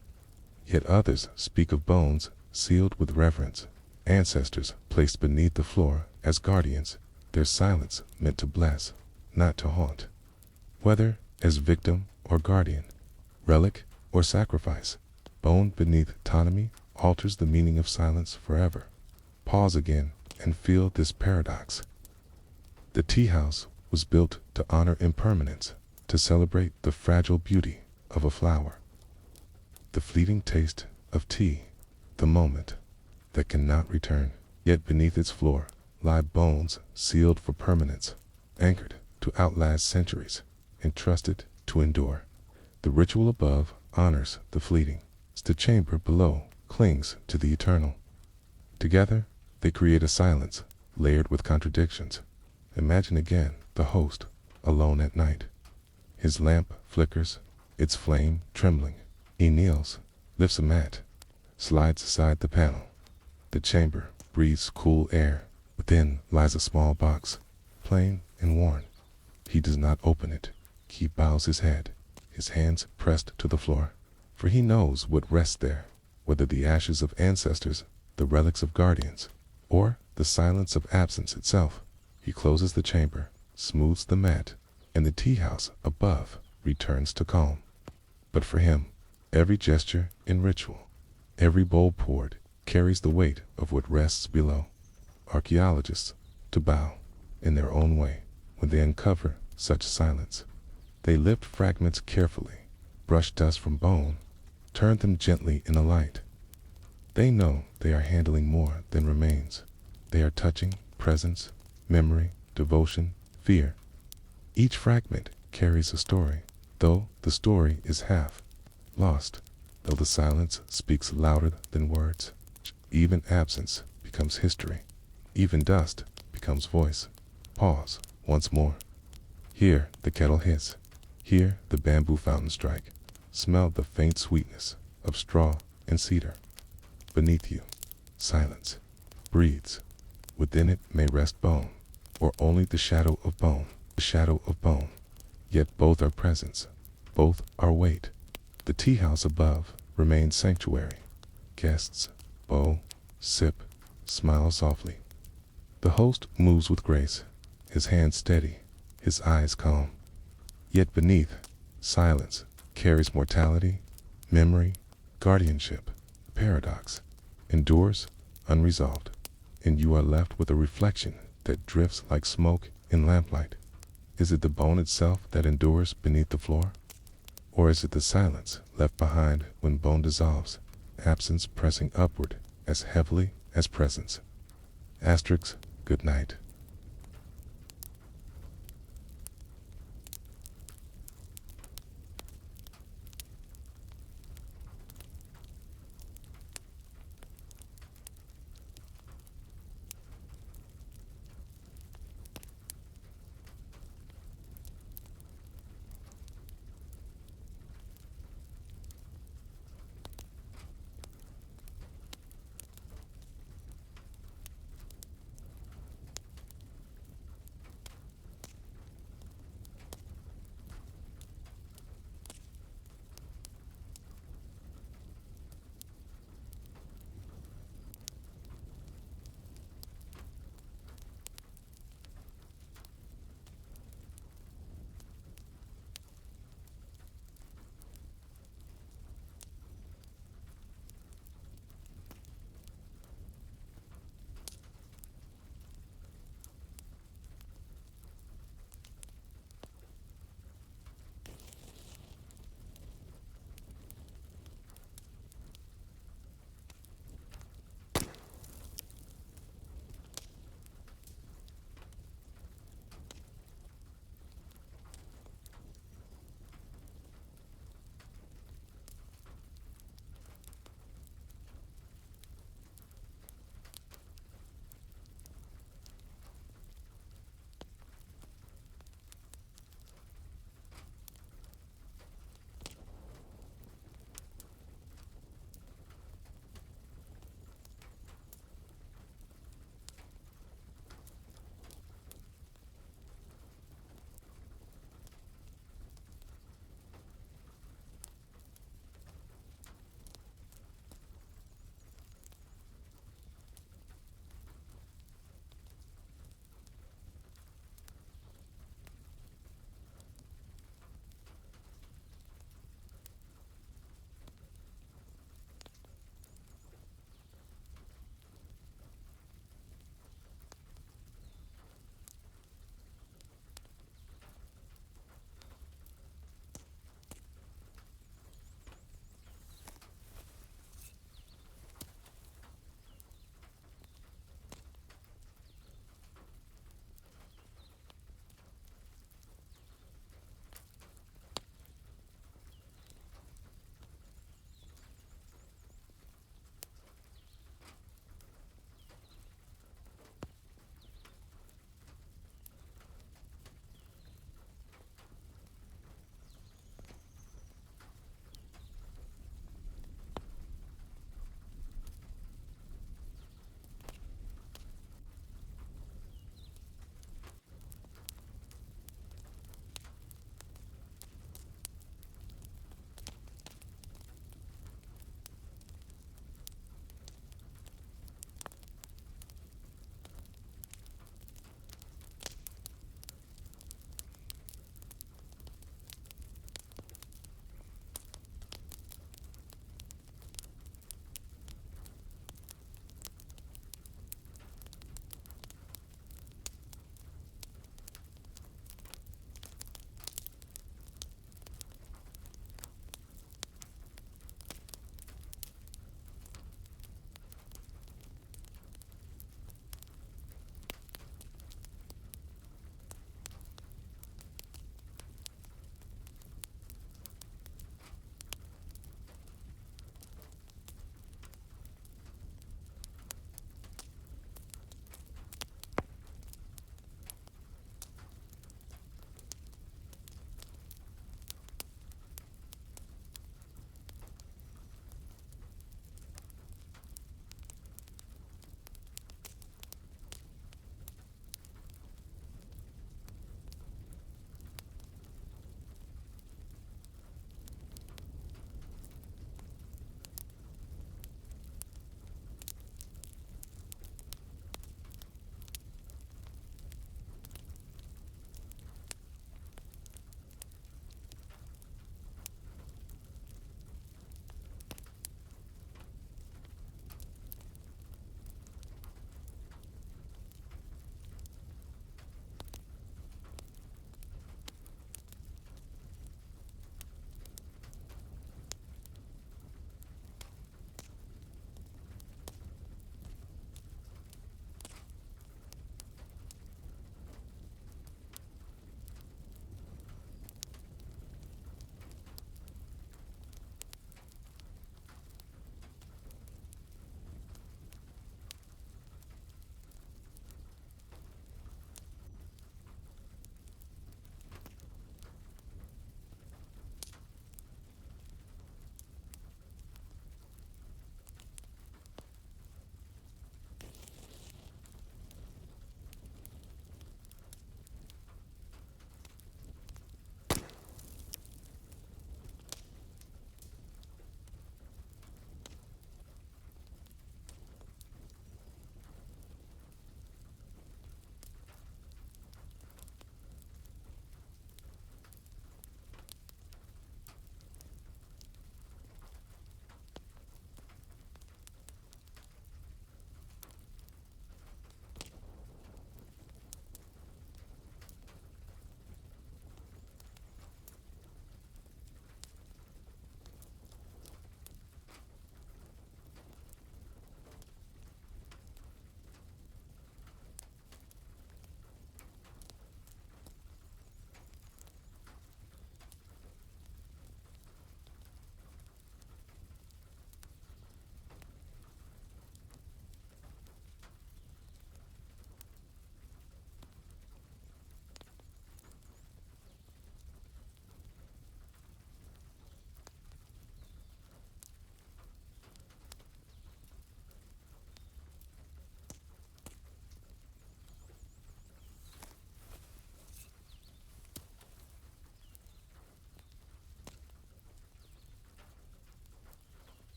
Yet others speak of bones sealed with reverence, ancestors placed beneath the floor as guardians, their silence meant to bless, not to haunt. Whether as victim or guardian, relic or sacrifice, bone beneath tatami alters the meaning of silence forever. Pause again and feel this paradox. The tea house was built to honor impermanence, to celebrate the fragile beauty of a flower, the fleeting taste of tea, the moment that cannot return. Yet beneath its floor lie bones sealed for permanence, anchored to outlast centuries, entrusted to endure. The ritual above honors the fleeting. The chamber below clings to the eternal. Together, they create a silence layered with contradictions. Imagine again the host, alone at night. His lamp flickers, its flame trembling. He kneels, lifts a mat, slides aside the panel. The chamber breathes cool air. Within lies a small box, plain and worn. He does not open it. He bows his head, his hands pressed to the floor. For he knows what rests there, whether the ashes of ancestors, the relics of guardians, or the silence of absence itself. He closes the chamber, smooths the mat, and the tea house above returns to calm. But for him, every gesture in ritual, every bowl poured, carries the weight of what rests below. Archaeologists to bow in their own way when they uncover such silence. They lift fragments carefully, brush dust from bone, turn them gently in the light. They know they are handling more than remains. They are touching presence, memory, devotion, fear. Each fragment carries a story, though the story is half lost, though the silence speaks louder than words. Even absence becomes history. Even dust becomes voice. Pause once more. Hear the kettle hiss. Hear the bamboo fountain strike. Smell the faint sweetness of straw and cedar. Beneath you, silence breathes. Within it may rest bone, or only the shadow of bone, the shadow of bone. Yet both are presence, both are weight. The tea house above remains sanctuary. Guests bow, sip, smile softly. The host moves with grace, his hands steady, his eyes calm. Yet beneath, silence carries mortality, memory, guardianship. Paradox endures unresolved, and you are left with a reflection that drifts like smoke in lamplight. Is it the bone itself that endures beneath the floor? Or is it the silence left behind when bone dissolves, absence pressing upward as heavily as presence? Asterisk, good night.